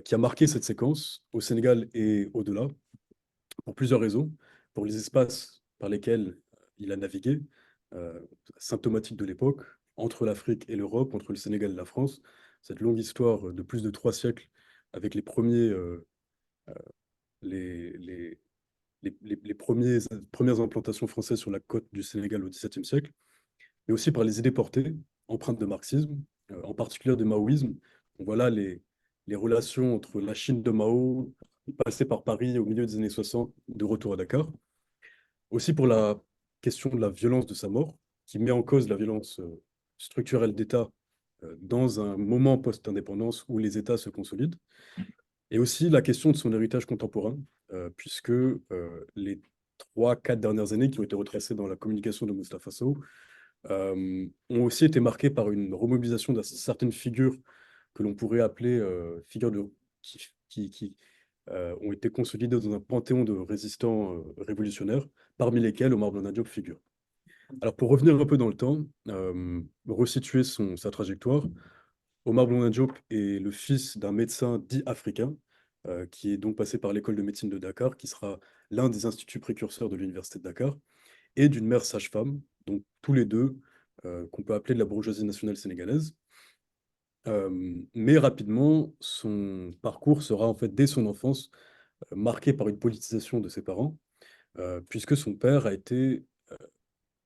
qui a marqué cette séquence au Sénégal et au-delà, pour plusieurs raisons. Pour les espaces par lesquels il a navigué, euh, symptomatique de l'époque, entre l'Afrique et l'Europe, entre le Sénégal et la France, cette longue histoire de plus de 3 siècles avec les, les, premières implantations françaises sur la côte du Sénégal au XVIIe siècle, mais aussi par les idées portées, empreintes de marxisme, en particulier de maoïsme. On voit là les relations entre la Chine de Mao, passée par Paris au milieu des années 60, de retour à Dakar. Aussi pour la question de la violence de sa mort, qui met en cause la violence structurelle d'État dans un moment post-indépendance où les États se consolident. Et aussi la question de son héritage contemporain, puisque les 3, 4 dernières années qui ont été retracées dans la communication de Moustapha Sow ont aussi été marquées par une remobilisation de certaines figures que l'on pourrait appeler figures qui ont été consolidées dans un panthéon de résistants révolutionnaires, parmi lesquels Omar Blondin Diop figure. Alors pour revenir un peu dans le temps, resituer sa trajectoire, Omar Blondin Diop est le fils d'un médecin dit africain, qui est donc passé par l'école de médecine de Dakar, qui sera l'un des instituts précurseurs de l'université de Dakar, et d'une mère sage-femme, donc tous les deux, qu'on peut appeler de la bourgeoisie nationale sénégalaise. Mais rapidement, son parcours sera en fait, dès son enfance, marqué par une politisation de ses parents, puisque son père a été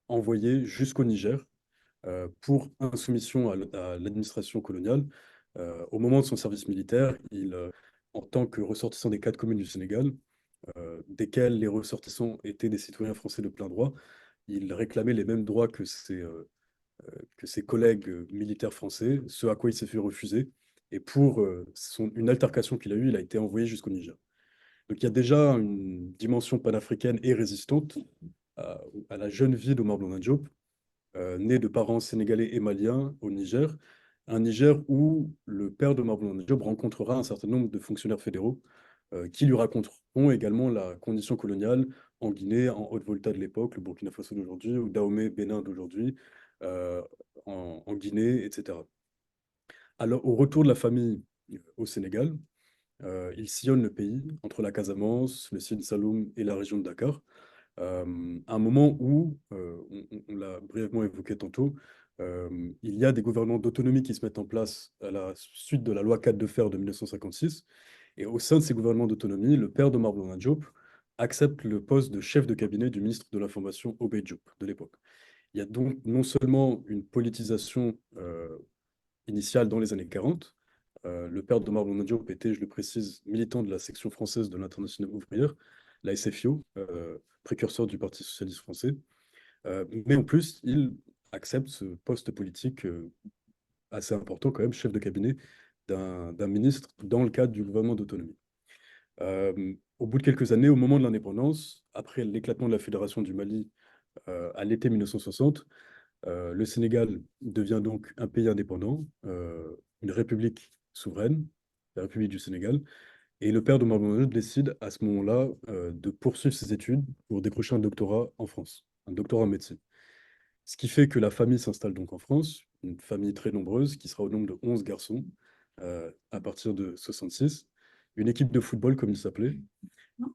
envoyé jusqu'au Niger pour insoumission à l'administration coloniale. Au moment de son service militaire, en tant que ressortissant des 4 communes du Sénégal, desquels les ressortissants étaient des citoyens français de plein droit, il réclamait les mêmes droits que ses collègues militaires français, ce à quoi il s'est fait refuser. Et pour une altercation qu'il a eue, il a été envoyé jusqu'au Niger. Donc il y a déjà une dimension panafricaine et résistante à la jeune vie d'Omar Blondin Diop, né de parents sénégalais et maliens au Niger. Un Niger où le père d'Omar Blondin Diop rencontrera un certain nombre de fonctionnaires fédéraux qui lui raconteront également la condition coloniale en Guinée, en Haute-Volta de l'époque, le Burkina Faso d'aujourd'hui, ou Dahomey, Bénin d'aujourd'hui, euh, en Guinée, etc. Alors, au retour de la famille au Sénégal, il sillonne le pays entre la Casamance, le Sine Saloum et la région de Dakar. À un moment où, on l'a brièvement évoqué tantôt, il y a des gouvernements d'autonomie qui se mettent en place à la suite de la loi 4 de fer de 1956. Et au sein de ces gouvernements d'autonomie, le père d'Omar Blondin Diop accepte le poste de chef de cabinet du ministre de l'Information, Obeid Diop, de l'époque. Il y a donc non seulement une politisation initiale dans les années 40. Le père d'Omar Blondin Diop était, je le précise, militant de la section française de l'Internationale ouvrière, la SFIO, précurseur du Parti socialiste français. Mais en plus, il accepte ce poste politique assez important quand même, chef de cabinet d'un ministre dans le cadre du gouvernement d'autonomie. Au bout de quelques années, au moment de l'indépendance, après l'éclatement de la Fédération du Mali à l'été 1960, le Sénégal devient donc un pays indépendant, une république souveraine, la République du Sénégal, et le père de Mamadou décide à ce moment-là de poursuivre ses études pour décrocher un doctorat en France, un doctorat en médecine. Ce qui fait que la famille s'installe donc en France, une famille très nombreuse qui sera au nombre de 11 garçons à partir de 66, une équipe de football comme il s'appelait,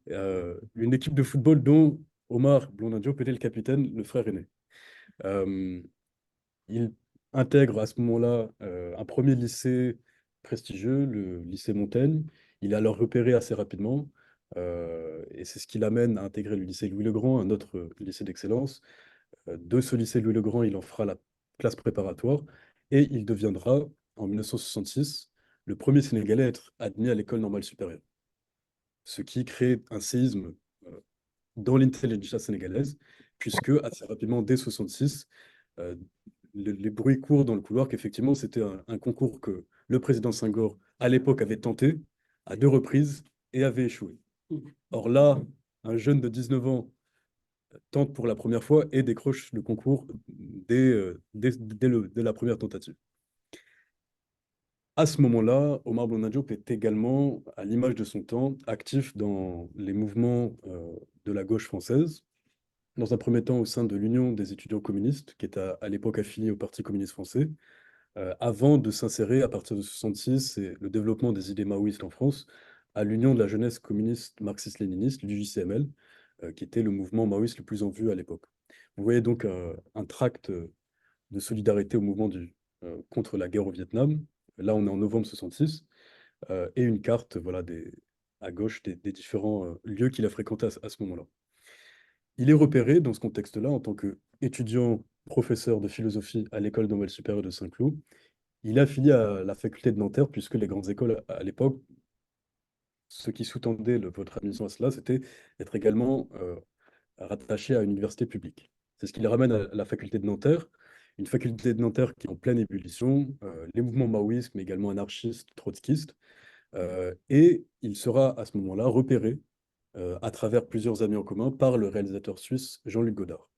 une équipe de football dont Omar Blondin Diop était le capitaine, le frère aîné. Euh, il intègre à ce moment-là un premier lycée prestigieux, le lycée Montaigne. Il est alors repéré assez rapidement et c'est ce qui l'amène à intégrer le lycée Louis-le-Grand, un autre lycée d'excellence. De ce lycée Louis-le-Grand, il en fera la classe préparatoire et il deviendra, en 1966, le premier Sénégalais à être admis à l'école normale supérieure. Ce qui crée un séisme dans l'intelligence sénégalaise, puisque assez rapidement, dès 66, euh, les bruits courent dans le couloir qu'effectivement, c'était un concours que le président Senghor, à l'époque, avait tenté à 2 reprises et avait échoué. Or là, un jeune de 19 ans tente pour la première fois et décroche le concours dès la première tentative. À ce moment-là, Omar Blondin Diop est également, à l'image de son temps, actif dans les mouvements de la gauche française, dans un premier temps au sein de l'Union des étudiants communistes, qui est à l'époque affiliée au Parti communiste français, avant de s'insérer à partir de 66 et le développement des idées maoïstes en France, à l'Union de la jeunesse communiste marxiste-léniniste, l'UJCML, qui était le mouvement maoïste le plus en vue à l'époque. Vous voyez donc un tract de solidarité au mouvement contre la guerre au Vietnam. Là, on est en novembre 66, et une carte voilà, à gauche des différents lieux qu'il a fréquentés à ce moment-là. Il est repéré dans ce contexte-là en tant qu'étudiant professeur de philosophie à l'école normale supérieure de Saint-Cloud. Il est affilié à la faculté de Nanterre, puisque les grandes écoles à l'époque, ce qui sous-tendait votre admission à cela, c'était d'être également rattaché à une université publique. C'est ce qui les ramène à la faculté de Nanterre, une faculté de Nanterre qui est en pleine ébullition, les mouvements maoïstes, mais également anarchistes, trotskistes, et il sera à ce moment-là repéré à travers plusieurs amis en commun par le réalisateur suisse Jean-Luc Godard,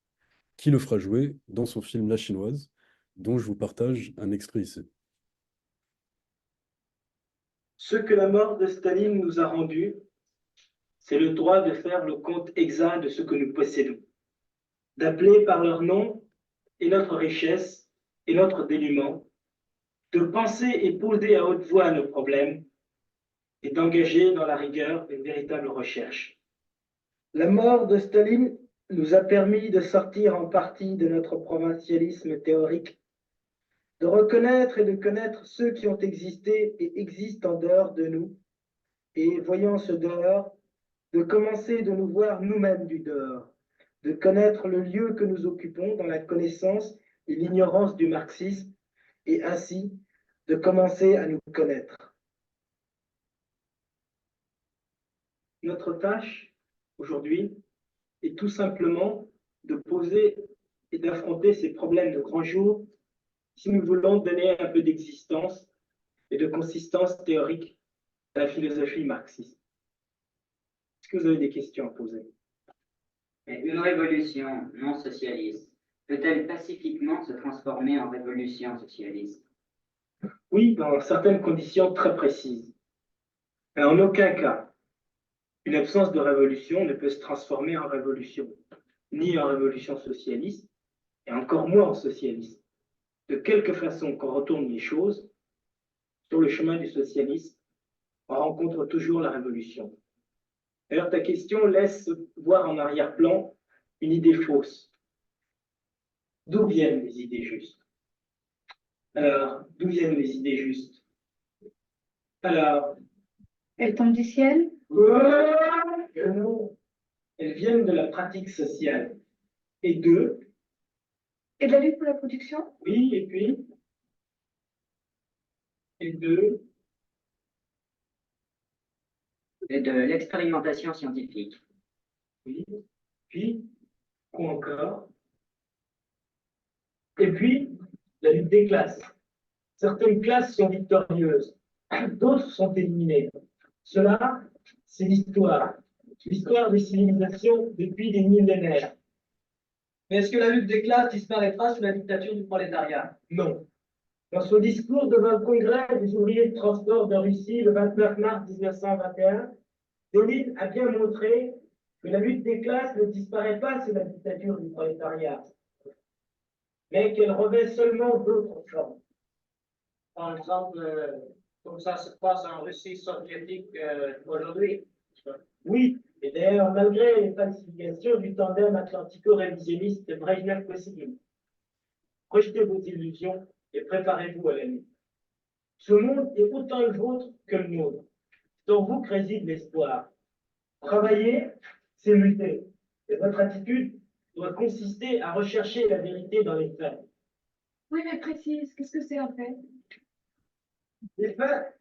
qui le fera jouer dans son film La Chinoise, dont je vous partage un extrait ici. Ce que la mort de Staline nous a rendu, c'est le droit de faire le compte exact de ce que nous possédons, d'appeler par leur nom et notre richesse et notre dénuement, de penser et poser à haute voix nos problèmes et d'engager dans la rigueur une véritable recherche. La mort de Staline nous a permis de sortir en partie de notre provincialisme théorique, de reconnaître et de connaître ceux qui ont existé et existent en dehors de nous, et voyant ce dehors, de commencer de nous voir nous-mêmes du dehors, de connaître le lieu que nous occupons dans la connaissance et l'ignorance du marxisme, et ainsi de commencer à nous connaître. Notre tâche aujourd'hui est tout simplement de poser et d'affronter ces problèmes de grand jour si nous voulons donner un peu d'existence et de consistance théorique à la philosophie marxiste. Est-ce que vous avez des questions à poser? Mais une révolution non socialiste peut-elle pacifiquement se transformer en révolution socialiste? Oui, dans certaines conditions très précises. Mais en aucun cas, une absence de révolution ne peut se transformer en révolution, ni en révolution socialiste, et encore moins en socialiste. De quelque façon qu'on retourne les choses, sur le chemin du socialisme, on rencontre toujours la révolution. D'ailleurs, ta question laisse voir en arrière-plan une idée fausse. D'où viennent les idées justes? Alors, d'où viennent les idées justes? Alors, Elle tombe du ciel? non, elles viennent de la pratique sociale. Et de, Et de la lutte pour la production? oui, et de, Et de l'expérimentation scientifique. oui, puis, quoi encore? Et puis, la lutte des classes. Certaines classes sont victorieuses, d'autres sont éliminées. Cela, c'est l'histoire des civilisations depuis des millénaires. Mais est-ce que la lutte des classes disparaîtra sous la dictature du prolétariat? Non. Dans son discours devant le Congrès des ouvriers de transport de Russie le 29 mars 1921, Lénine a bien montré que la lutte des classes ne disparaît pas sous la dictature du prolétariat, mais qu'elle revêt seulement d'autres formes. Par exemple, comme ça se passe en Russie soviétique aujourd'hui. Oui, et d'ailleurs, malgré les falsifications du tandem atlantico-révisionniste Brejnev-Kosygin, projetez vos illusions et préparez-vous à la nuit. Ce monde est autant le vôtre que le nôtre. C'est en vous que réside l'espoir. Travailler, c'est lutter. Et votre attitude doit consister à rechercher la vérité dans les faits. Oui, mais précise, qu'est-ce que c'est en fait? Les faits,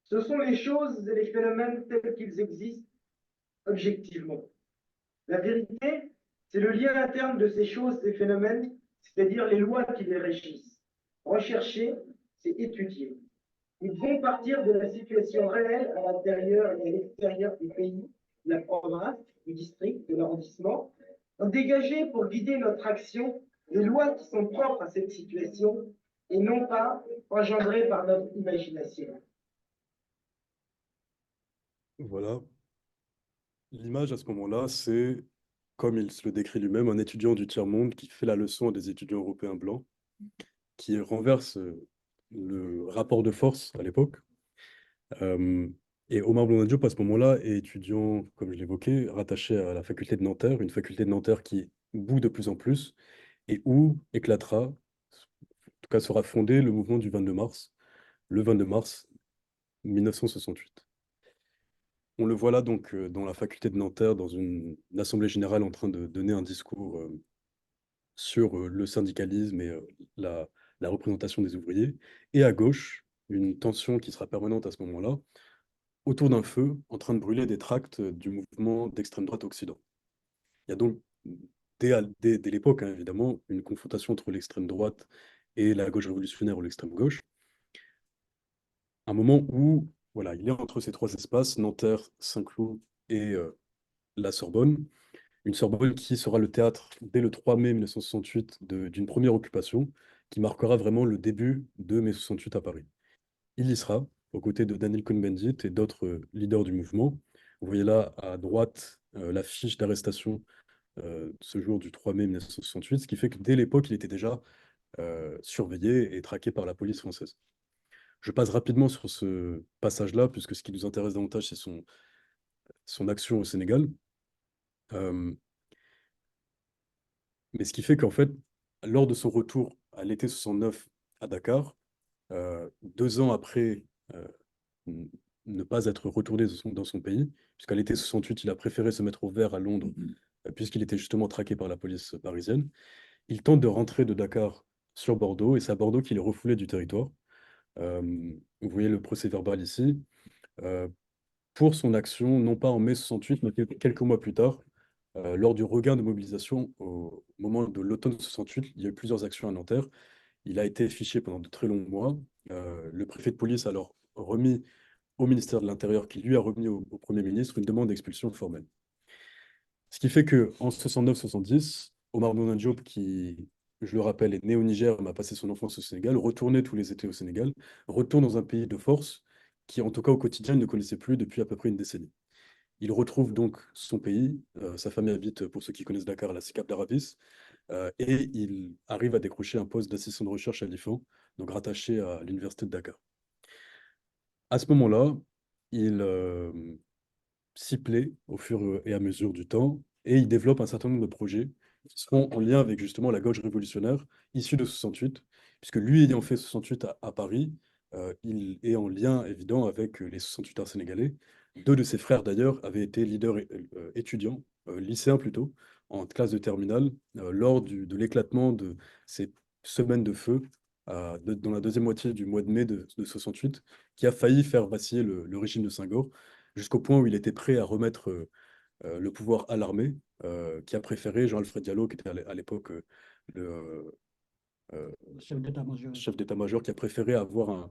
ce sont les choses et les phénomènes tels qu'ils existent objectivement. La vérité, c'est le lien interne de ces choses et phénomènes, c'est-à-dire les lois qui les régissent. Rechercher, c'est étudier. Nous devons partir de la situation réelle à l'intérieur et à l'extérieur du pays, de la province, du district, de l'arrondissement, en dégager pour guider notre action les lois qui sont propres à cette situation et non pas engendrées par notre imagination. Voilà. L'image à ce moment-là, c'est, comme il se le décrit lui-même, un étudiant du tiers-monde qui fait la leçon à des étudiants européens blancs, qui renverse le rapport de force à l'époque. Et Omar Blondin Diop, à ce moment-là, est étudiant, comme je l'évoquais, rattaché à la faculté de Nanterre, une faculté de Nanterre qui bout de plus en plus, et où éclatera, en tout cas sera fondé le mouvement du 22 mars, le 22 mars 1968. On le voit là donc dans la faculté de Nanterre, dans une assemblée générale en train de donner un discours sur le syndicalisme et la représentation des ouvriers. Et à gauche, une tension qui sera permanente à ce moment-là, autour d'un feu, en train de brûler des tracts du mouvement d'extrême droite occident. Il y a donc, dès l'époque, hein, évidemment, une confrontation entre l'extrême droite et la gauche révolutionnaire ou l'extrême gauche. Un moment où, voilà, il est entre ces trois espaces, Nanterre, Saint-Cloud et la Sorbonne. Une Sorbonne qui sera le théâtre, dès le 3 mai 1968, d'une première occupation qui marquera vraiment le début de mai 68 à Paris. Il y sera, aux côtés de Daniel Cohn-Bendit et d'autres leaders du mouvement. Vous voyez là, à droite, la fiche d'arrestation ce jour du 3 mai 1968, ce qui fait que dès l'époque, il était déjà surveillé et traqué par la police française. Je passe rapidement sur ce passage-là, puisque ce qui nous intéresse davantage, c'est son action au Sénégal. Mais ce qui fait qu'en fait, lors de son retour à l'été 69 à Dakar, 2 ans après ne pas être retourné dans son pays, puisqu'à l'été 68, il a préféré se mettre au vert à Londres, puisqu'il était justement traqué par la police parisienne. Il tente de rentrer de Dakar sur Bordeaux, et c'est à Bordeaux qu'il est refoulé du territoire. Vous voyez le procès-verbal ici. pour son action, non pas en mai 68, mais quelques mois plus tard, lors du regain de mobilisation au moment de l'automne 68. Il y a eu plusieurs actions à Nanterre. Il a été fiché pendant de très longs mois. Le préfet de police a alors remis au ministère de l'Intérieur, qui lui a remis au Premier ministre, une demande d'expulsion formelle. Ce qui fait qu'en 69-70, Omar Boun Diop, qui, je le rappelle, est né au Niger, mais a passé son enfance au Sénégal, retournait tous les étés au Sénégal, retourne dans un pays de force qui, en tout cas au quotidien, il ne connaissait plus depuis à peu près une décennie. Il retrouve donc son pays, sa famille habite, pour ceux qui connaissent Dakar, à la Sicap d'Arabis, et il arrive à décrocher un poste d'assistant de recherche à l'IFAN, donc rattaché à l'université de Dakar. À ce moment-là, il s'y plaît au fur et à mesure du temps, et il développe un certain nombre de projets qui seront en lien avec justement la gauche révolutionnaire issue de 68, puisque lui ayant fait 68 à Paris, il est en lien évident avec les 68ers sénégalais. Deux de ses frères d'ailleurs avaient été leaders étudiants, lycéens plutôt, en classe de terminale, lors de l'éclatement de ces semaines de feu dans la deuxième moitié du mois de mai de 68, qui a failli faire vaciller le régime de Senghor, jusqu'au point où il était prêt à remettre le pouvoir à l'armée, qui a préféré Jean-Alfred Diallo, qui était à l'époque le Chef d'état-major. chef d'état-major, qui a préféré avoir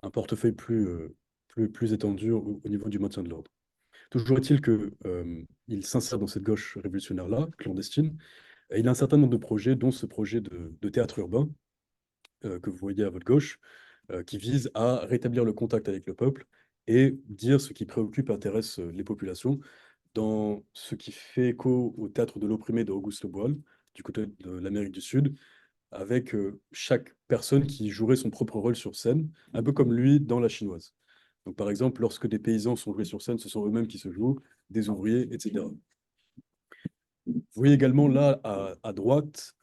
un portefeuille plus étendu au niveau du maintien de l'ordre. Toujours est-il qu'il s'insère dans cette gauche révolutionnaire-là, clandestine, et il a un certain nombre de projets, dont ce projet de théâtre urbain que vous voyez à votre gauche, qui vise à rétablir le contact avec le peuple et dire ce qui préoccupe et intéresse les populations, dans ce qui fait écho au théâtre de l'opprimé de Auguste Le Boal, du côté de l'Amérique du Sud, avec chaque personne qui jouerait son propre rôle sur scène, un peu comme lui dans La Chinoise. Donc, par exemple, lorsque des paysans sont joués sur scène, ce sont eux-mêmes qui se jouent, des ouvriers, etc. Vous voyez également là, à droite,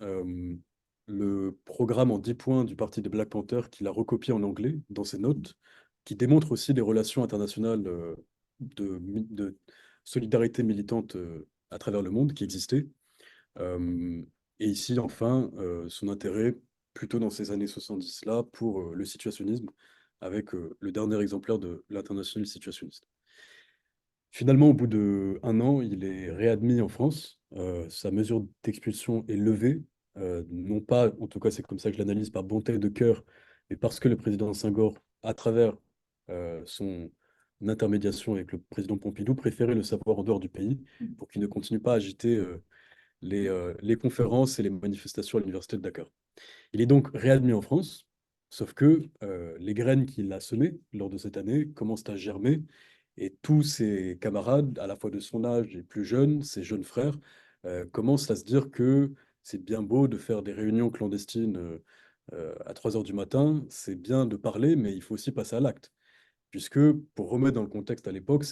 le programme en 10 points du parti des Black Panthers qu'il a recopié en anglais dans ses notes, qui démontre aussi les relations internationales de solidarité militante à travers le monde qui existaient. Euh, et ici, enfin, son intérêt, plutôt dans ces années 70-là, pour le situationnisme, avec le dernier exemplaire de l'International Situationniste. Finalement, au bout d'1 an, il est réadmis en France. Sa mesure d'expulsion est levée, non pas, en tout cas c'est comme ça que je l'analyse, par bonté de cœur, mais parce que le président Senghor, à travers son intermédiation avec le président Pompidou, préférait le savoir en dehors du pays pour qu'il ne continue pas à agiter les conférences et les manifestations à l'université de Dakar. Il est donc réadmis en France, sauf que les graines qu'il a semées lors de cette année commencent à germer, et tous ses camarades, à la fois de son âge et plus jeunes, ses jeunes frères, commencent à se dire que c'est bien beau de faire des réunions clandestines à 3 heures du matin, c'est bien de parler, mais il faut aussi passer à l'acte. Puisque, pour remettre dans le contexte à l'époque,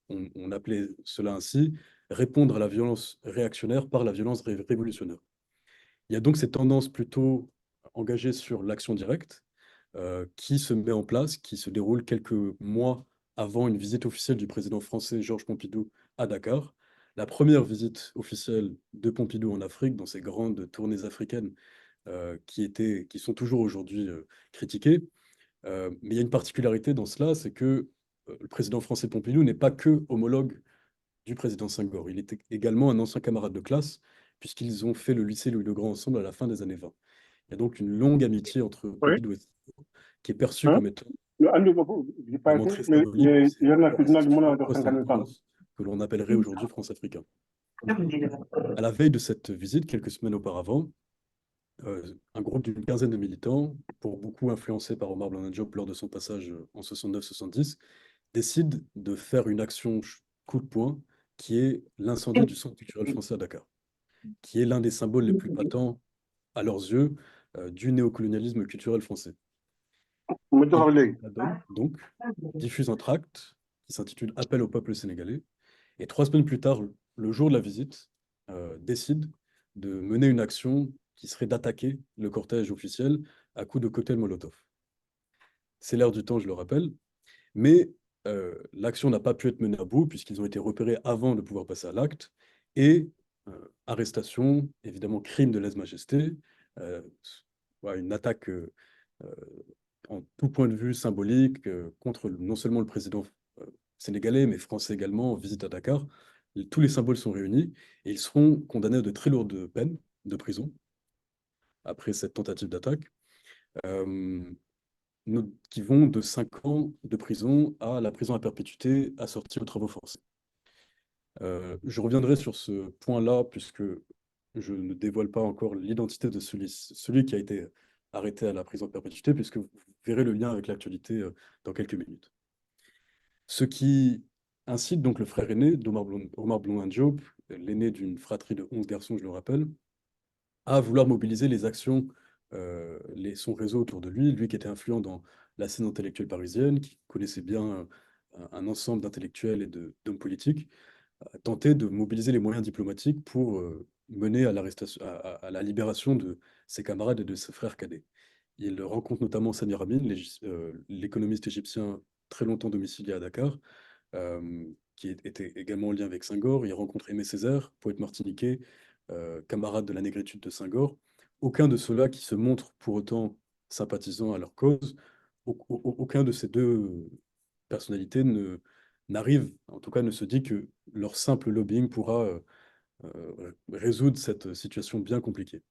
on appelait cela ainsi, répondre à la violence réactionnaire par la violence révolutionnaire. Il y a donc cette tendance plutôt engagée sur l'action directe qui se met en place, qui se déroule quelques mois avant une visite officielle du président français Georges Pompidou à Dakar. La première visite officielle de Pompidou en Afrique, dans ces grandes tournées africaines qui sont toujours aujourd'hui critiquées. Mais il y a une particularité dans cela, c'est que le président français Pompidou n'est pas que homologue du président Senghor. Il était également un ancien camarade de classe, puisqu'ils ont fait le lycée Louis-le-Grand ensemble à la fin des années 20. Il y a donc une longue amitié entre Oui. Pompidou et Senghor, qui est perçue Hein? comme étant Andi boobu j'ai pas vraiment été, très mais symbolique de ces yor na fi dina mën a institutions jox 50 ans. que l'on appellerait aujourd'hui France-Africain. À la veille de cette visite, quelques semaines auparavant, un groupe d'une quinzaine de militants, pour beaucoup influencés par Omar Blondin Diop lors de son passage en 69-70, décide de faire une action coup de poing qui est l'incendie du Centre culturel français à Dakar, qui est l'un des symboles les plus patents à leurs yeux du néocolonialisme culturel français. ma jox Il la léegi. la donne, donc, diffuse un tract qui s'intitule Appel au peuple sénégalais, et 3 semaines plus tard, le jour de la visite, décide de mener une action qui serait d'attaquer le cortège officiel à coups de cocktail Molotov. C'est l'air du temps, je le rappelle, mais l'action n'a pas pu être menée à bout puisqu'ils ont été repérés avant de pouvoir passer à l'acte, et arrestation, évidemment crime de lèse-majesté, une attaque en tout point de vue symbolique contre non seulement le président sénégalais, mais français également, visitent à Dakar. Tous les symboles sont réunis et ils seront condamnés à de très lourdes peines de prison après cette tentative d'attaque, euh, qui vont de 5 ans de prison à la prison à perpétuité assortie aux travaux forcés. Je reviendrai sur ce point-là puisque je ne dévoile pas encore l'identité de celui qui a été arrêté à la prison à perpétuité, puisque vous verrez le lien avec l'actualité dans quelques minutes. Ce qui incite donc le frère aîné Omar Blondin Diop, l'aîné d'une fratrie de 11 garçons, je le rappelle, à vouloir mobiliser les actions, son réseau autour de lui qui était influent dans la scène intellectuelle parisienne, qui connaissait bien un ensemble d'intellectuels et d'hommes politiques, tenter de mobiliser les moyens diplomatiques pour mener à l'arrestation, à la libération de ses camarades et de ses frères cadets. Il rencontre notamment Samir Amin, l'économiste égyptien très longtemps domicilié à Dakar, qui était également en lien avec Senghor. Il rencontre Aimé Césaire, poète martiniquais, camarade de la négritude de Senghor. Aucun de ceux-là qui se montrent pour autant sympathisants à leur cause, aucun de ces deux personnalités n'arrive, en tout cas ne se dit que leur simple lobbying pourra résoudre cette situation bien compliquée.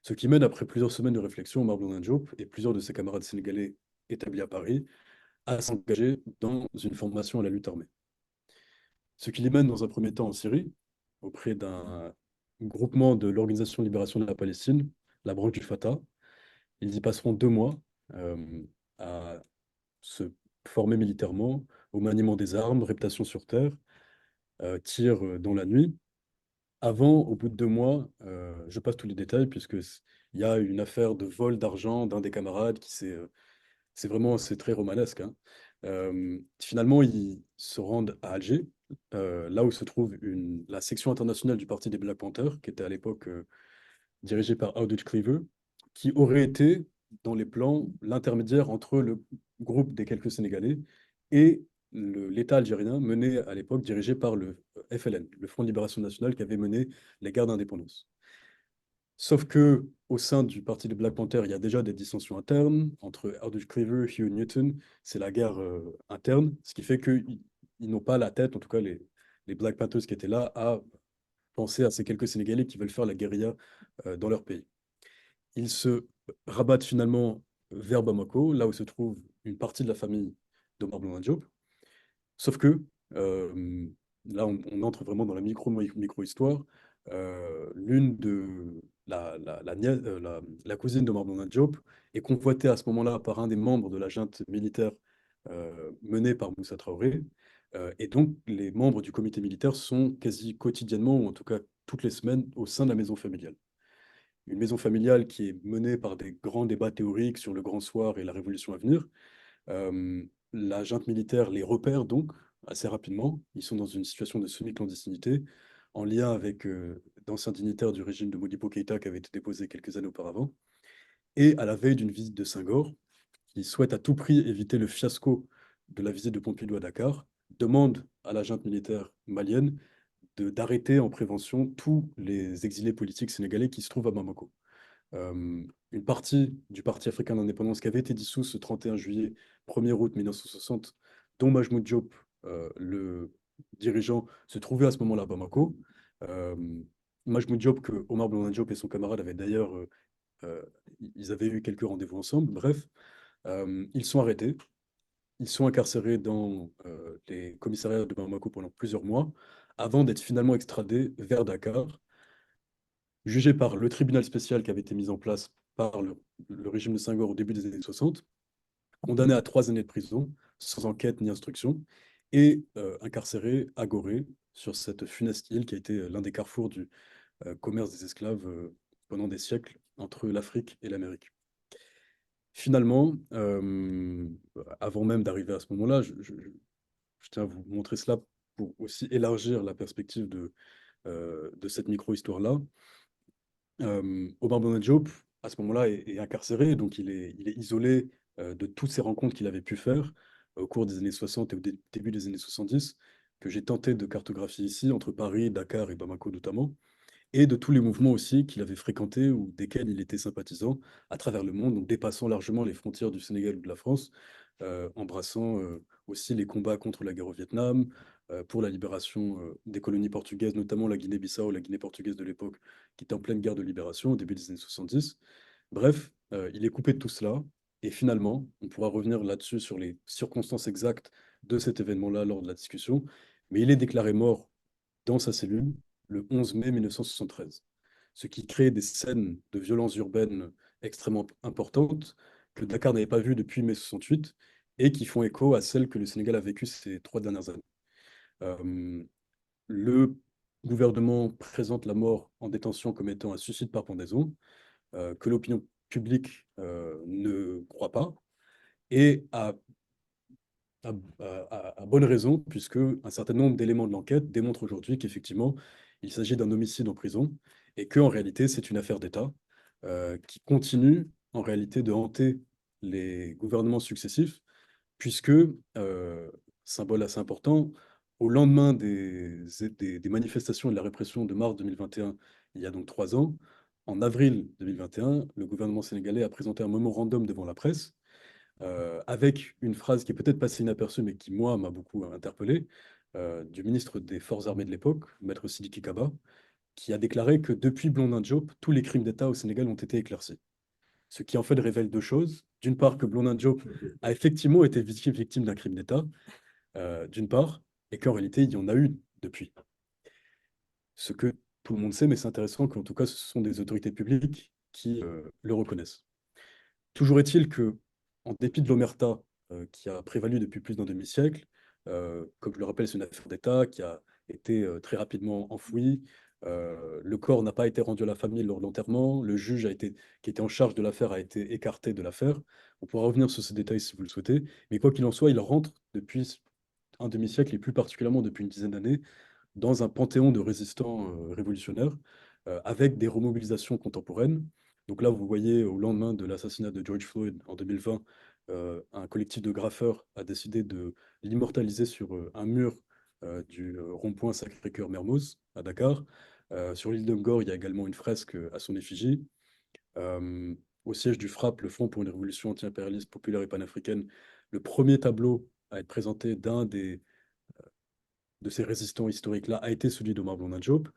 Ce qui mène, après plusieurs semaines de réflexion, Omar Blondin Diop et plusieurs de ses camarades sénégalais établis à Paris à s'engager dans une formation à la lutte armée. Ce qui les mène dans un premier temps en Syrie, auprès d'un groupement de l'Organisation de libération de la Palestine, la branche du Fatah. Ils y passeront 2 mois à se former militairement au maniement des armes, réputation sur terre, tir dans la nuit. Avant, au bout de 2 mois, je passe tous les détails, il y a une affaire de vol d'argent d'un des camarades c'est très romanesque, hein. Finalement, ils se rendent à Alger, là où se trouve la section internationale du Parti des Black Panthers, qui était à l'époque dirigée par Aldous Cleaver, qui aurait été, dans les plans, l'intermédiaire entre le groupe des quelques Sénégalais et l'État algérien, mené à l'époque, dirigé par le FLN, le Front de Libération Nationale, qui avait mené les guerres d'indépendance. Sauf que au sein du parti des Black Panthers, il y a déjà des dissensions internes entre Aldous Cleaver et Hugh Newton. C'est la guerre interne, ce qui fait qu'ils n'ont pas la tête, en tout cas les Black Panthers qui étaient là, à penser à ces quelques Sénégalais qui veulent faire la guérilla dans leur pays. Ils se rabattent finalement vers Bamako, là où se trouve une partie de la famille d'Omar Blondin Diop. Sauf que, là, on entre vraiment dans la micro-histoire. L'une de la cousine de Blondin Diop est convoitée à ce moment-là par un des membres de la junte militaire menée par Moussa Traoré. Et donc, les membres du comité militaire sont quasi quotidiennement, ou en tout cas toutes les semaines, au sein de la maison familiale. Une maison familiale qui est menée par des grands débats théoriques sur le grand soir et la révolution à venir. La junte militaire les repère donc assez rapidement. Ils sont dans une situation de semi-clandestinité, en lien avec d'anciens dignitaires du régime de Modibo Keïta qui avait été déposé quelques années auparavant. Et à la veille d'une visite de Senghor, qui souhaite à tout prix éviter le fiasco de la visite de Pompidou à Dakar, demande à la junte militaire malienne d'arrêter en prévention tous les exilés politiques sénégalais qui se trouvent à Bamako. Une partie du Parti africain d'indépendance qui avait été dissous ce 31 juillet, 1er août 1960, dont Majmoud Diop, le dirigeant, se trouvait à ce moment-là à Bamako. Majmoud Diop, que Omar Blondin Diop et son camarade avaient d'ailleurs, ils avaient eu quelques rendez-vous ensemble. Bref, ils sont arrêtés. Ils sont incarcérés dans les commissariats de Bamako pendant plusieurs mois, avant d'être finalement extradés vers Dakar, jugés par le tribunal spécial qui avait été mis en place par le régime de Senghor au début des années 60, condamnés à 3 années de prison, sans enquête ni instruction, et incarcérés à Gorée, sur cette funeste île qui a été l'un des carrefours du commerce des esclaves pendant des siècles entre l'Afrique et l'Amérique. Finalement, avant même d'arriver à ce moment-là, je tiens à vous montrer cela pour aussi élargir la perspective de cette micro-histoire-là. Omar Blondin Diop, à ce moment-là, est incarcéré, donc il est isolé de toutes ces rencontres qu'il avait pu faire au cours des années 60 et au début des années 70, que j'ai tenté de cartographier ici, entre Paris, Dakar et Bamako notamment. et de tous les mouvements aussi qu'il avait fréquentés ou desquels il était sympathisant à travers le monde, donc dépassant largement les frontières du Sénégal ou de la France, embrassant aussi les combats contre la guerre au Vietnam, pour la libération des colonies portugaises, notamment la Guinée-Bissau, la Guinée portugaise de l'époque, qui était en pleine guerre de libération au début des années 70. Bref, il est coupé de tout cela, et finalement, on pourra revenir là-dessus sur les circonstances exactes de cet événement-là lors de la discussion, mais il est déclaré mort dans sa cellule le 11 mai 1973, ce qui crée des scènes de violence urbaine extrêmement importantes que Dakar n'avait pas vues depuis mai 68 et qui font écho à celles que le Sénégal a vécues ces 3 dernières années. Le gouvernement présente la mort en détention comme étant un suicide par pendaison, que l'opinion publique ne croit pas, et à bonne raison, puisque un certain nombre d'éléments de l'enquête démontrent aujourd'hui qu'effectivement, il s'agit d'un homicide en prison, et qu'en réalité, c'est une affaire d'État qui continue en réalité de hanter les gouvernements successifs, puisque, symbole assez important, au lendemain des manifestations et de la répression de mars 2021, il y a donc 3 ans, en avril 2021, le gouvernement sénégalais a présenté un mémorandum devant la presse, avec une phrase qui est peut-être passée inaperçue, mais qui, moi, m'a beaucoup interpellé, du ministre des Forces armées de l'époque, Maître Sidiki Kaba, qui a déclaré que depuis Blondin Diop, tous les crimes d'État au Sénégal ont été éclaircis. Ce qui en fait révèle 2 choses. D'une part, que Blondin Diop a effectivement été victime d'un crime d'État, d'une part, et qu'en réalité, il y en a eu depuis. Ce que tout le monde sait, mais c'est intéressant qu'en tout cas, ce sont des autorités publiques qui le reconnaissent. Toujours est-il que, en dépit de l'omerta qui a prévalu depuis plus d'un demi-siècle, comme je le rappelle, c'est une affaire d'État qui a été très rapidement enfouie. Le corps n'a pas été rendu à la famille lors de l'enterrement. Le juge qui était en charge de l'affaire a été écarté de l'affaire. On pourra revenir sur ces détails si vous le souhaitez. Mais quoi qu'il en soit, il rentre depuis un demi-siècle et plus particulièrement depuis une dizaine d'années dans un panthéon de résistants révolutionnaires avec des remobilisations contemporaines. Donc là, vous voyez, au lendemain de l'assassinat de George Floyd en 2020, un collectif de graffeurs a décidé de l'immortaliser sur un mur du rond-point Sacré-Cœur-Mermoz à Dakar. Sur l'île de Ngor, il y a également une fresque à son effigie. Au siège du FRAPP, le Front pour une révolution anti-impérialiste populaire et panafricaine, le premier tableau à être présenté d'un de ces résistants historiques-là a été celui d'Omar Blondin Diop.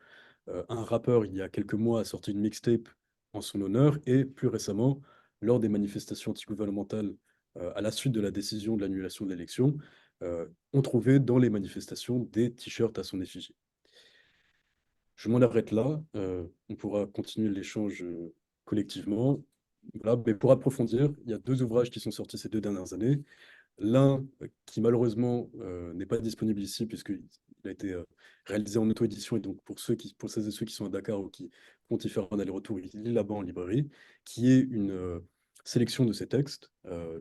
Un rappeur, il y a quelques mois, a sorti une mixtape en son honneur, et plus récemment, lors des manifestations antigouvernementales à la suite de la décision de l'annulation de l'élection, on trouvait dans les manifestations des t-shirts à son effigie. Je m'en arrête là. On pourra continuer l'échange collectivement. Voilà. Mais pour approfondir, il y a 2 ouvrages qui sont sortis ces 2 dernières années. L'un qui malheureusement n'est pas disponible ici puisqu'il a été réalisé en auto-édition, et donc pour celles et ceux qui sont à Dakar ou qui comptent y faire un aller-retour, il est là-bas en librairie, qui est une sélection de ces textes,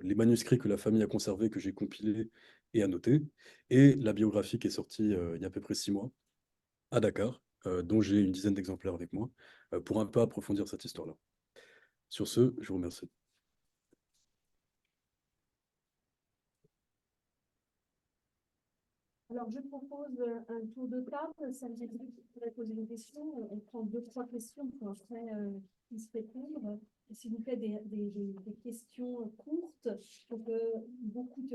les manuscrits que la famille a conservés, que j'ai compilés et annotés, et la biographie qui est sortie il y a à peu près 6 mois à Dakar, dont j'ai une dizaine d'exemplaires avec moi, pour un peu approfondir cette histoire-là. Sur ce, je vous remercie. Alors, je propose un tour de table. Ça me dit que vous pourrez poser une question. On prend 2, 3 questions pour après puisse répondre. Et s'il vous plaît, des questions courtes pour que beaucoup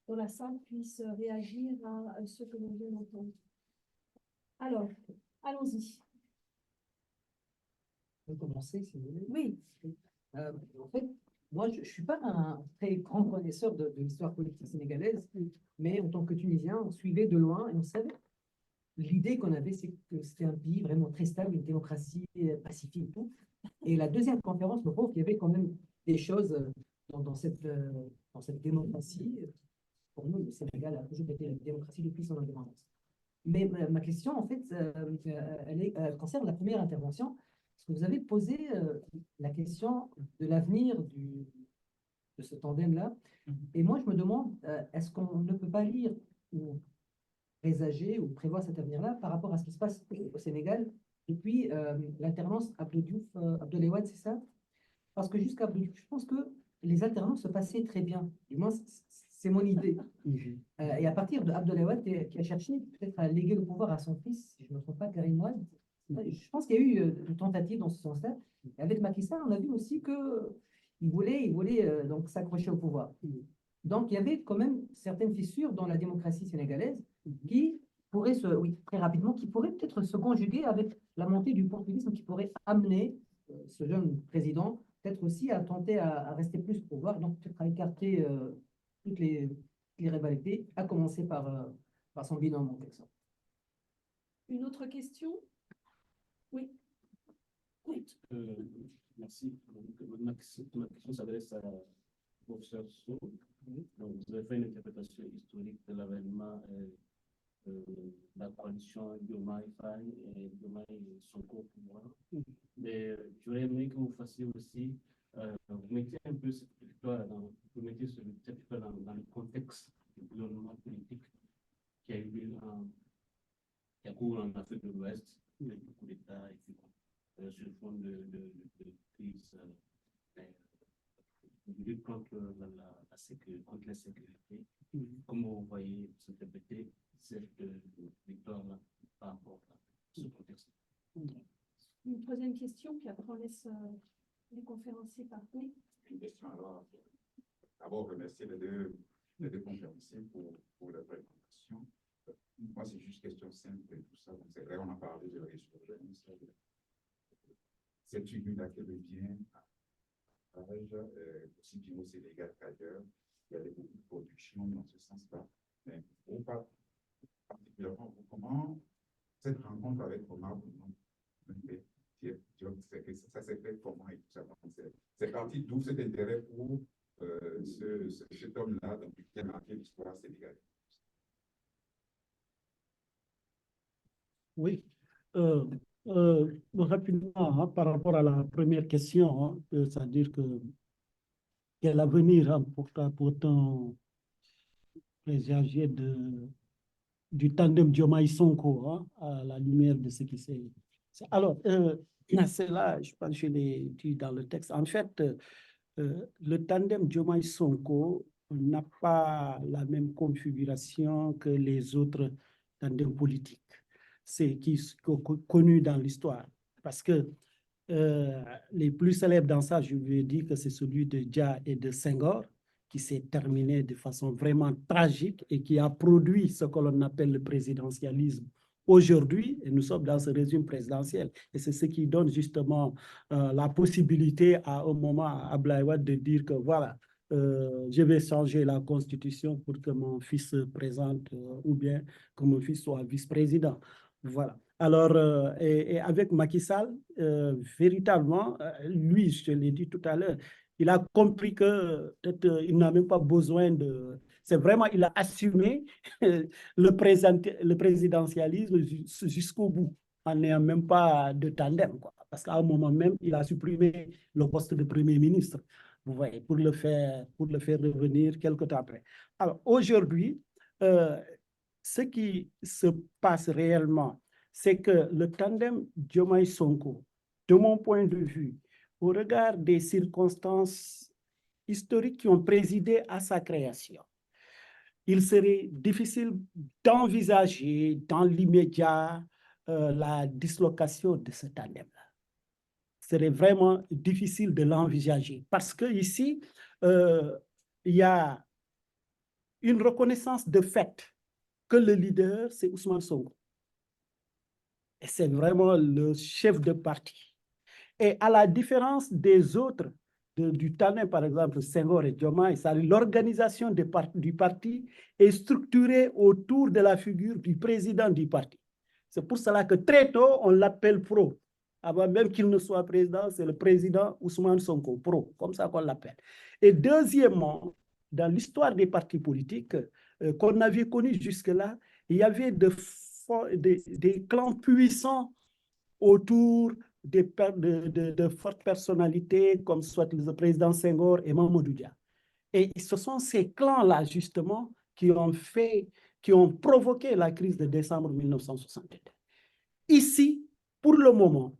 dans la salle puissent réagir à ce que l'on vient d'entendre. Alors, allons-y. On peut commencer, si vous voulez. Oui. En fait, moi, je ne suis pas un très grand connaisseur de l'histoire politique sénégalaise, mais en tant que Tunisien, on suivait de loin et on savait. L'idée qu'on avait, c'est que c'était un pays vraiment très stable, une démocratie pacifique et tout. Et la deuxième conférence me prouve qu'il y avait quand même des choses dans cette démocratie. Pour nous, le Sénégal a toujours été une démocratie depuis son indépendance. Mais ma question, en fait, elle concerne la première intervention. Parce que vous avez posé la question de l'avenir de ce tandem-là. Et moi, je me demande, est-ce qu'on ne peut pas lire ou présager ou prévoir cet avenir-là par rapport à ce qui se passe au Sénégal depuis l'alternance Abdou Diouf, Abdoulaye Wade, c'est ça? Parce que jusqu'à Abdou Diouf, je pense que les alternances se passaient très bien. Du moins, c'est mon idée. Et à partir de Abdoulaye Wade, qui a cherché peut-être à léguer le pouvoir à son fils, si je ne me trompe pas, Karim Wade, Je pense qu'il y a eu une tentative dans ce sens-là. Et avec Macky Sall, on a vu aussi qu'il voulait donc s'accrocher au pouvoir. Donc, il y avait quand même certaines fissures dans la démocratie sénégalaise qui pourraient très rapidement, qui pourraient peut-être se conjuguer avec la montée du populisme qui pourrait amener ce jeune président peut-être aussi à tenter à rester plus au pouvoir, donc peut-être à écarter toutes les rivalités, à commencer par son binôme en quelque sorte. Une autre question? Oui. Oui. Merci. Ma question s'adresse à professeur Sow. Donc, vous avez fait une interprétation historique de l'avènement de la coalition Diomaye-Faye et Diomaye-Sonko au pouvoir. Mais j'aurais aimé que vous fassiez aussi, vous mettiez un peu cette victoire dans le contexte du gouvernement politique qui a eu qui a cours en Afrique de l'Ouest, avec beaucoup d'États et puis sur le fond de crise de lutte contre contre l'insécurité. Comment vous voyez s'interpréter cette victoire-là par rapport à ce contexte? Une troisième question, puis après on laisse les conférenciers parler. Une question alors. D'abord, remercier les deux conférenciers pour leur présentation. Moi, c'est juste question simple et tout ça. Donc, c'est vrai, on a parlé de résurgence. Cette figure-là qui revient à aussi bien au Sénégal qu'ailleurs. Il y a beaucoup de production dans ce sens-là. Mais particulièrement, comment cette rencontre avec Omar ça s'est fait comment et tout ça. C'est parti d'où cet intérêt pour cet homme-là qui a marqué l'histoire sénégalaise. Oui. Rapidement, hein, par rapport à la première question, hein, c'est-à-dire que quel avenir pourtant présager du tandem Diomaye-Sonko, hein, à la lumière de ce qui s'est... Alors, c'est là, je pense que je l'ai dit dans le texte. En fait, le tandem Diomaye-Sonko n'a pas la même configuration que les autres tandems politiques. C'est connu dans l'histoire. Parce que les plus célèbres dans ça, je lui ai dit que c'est celui de Dia et de Senghor, qui s'est terminé de façon vraiment tragique et qui a produit ce que l'on appelle le présidentialisme aujourd'hui. Et nous sommes dans ce régime présidentiel. Et c'est ce qui donne justement la possibilité à un moment à Abdoulaye Wade de dire que voilà, je vais changer la constitution pour que mon fils se présente ou bien que mon fils soit vice-président. Voilà. Alors, et avec Macky Sall, véritablement, lui, je te l'ai dit tout à l'heure, il a compris que peut-être il n'a même pas besoin de... C'est vraiment, il a assumé le présidentialisme jusqu'au bout, en n'ayant même pas de tandem, quoi. Parce qu'à un moment même, il a supprimé le poste de Premier ministre, vous voyez, pour le faire revenir quelque temps après. Alors, aujourd'hui, ce qui se passe réellement, c'est que le tandem Diomaye-Sonko, de mon point de vue, au regard des circonstances historiques qui ont présidé à sa création, il serait difficile d'envisager dans l'immédiat la dislocation de ce tandem-là. Ce serait vraiment difficile de l'envisager parce qu'ici, il y a une reconnaissance de fait que le leader, c'est Ousmane Sonko. Et c'est vraiment le chef de parti. Et à la différence des autres, du tandem, par exemple, Senghor et Diomaye, l'organisation du parti est structurée autour de la figure du président du parti. C'est pour cela que très tôt, on l'appelle pro. Avant même qu'il ne soit président, c'est le président Ousmane Sonko, pro, comme ça qu'on l'appelle. Et deuxièmement, dans l'histoire des partis politiques qu'on avait connus jusque-là, il y avait des clans puissants autour de fortes personnalités comme soit le président Senghor et Mamadou Dia. Et ce sont ces clans-là, justement, qui ont provoqué la crise de décembre 1962. Ici, pour le moment,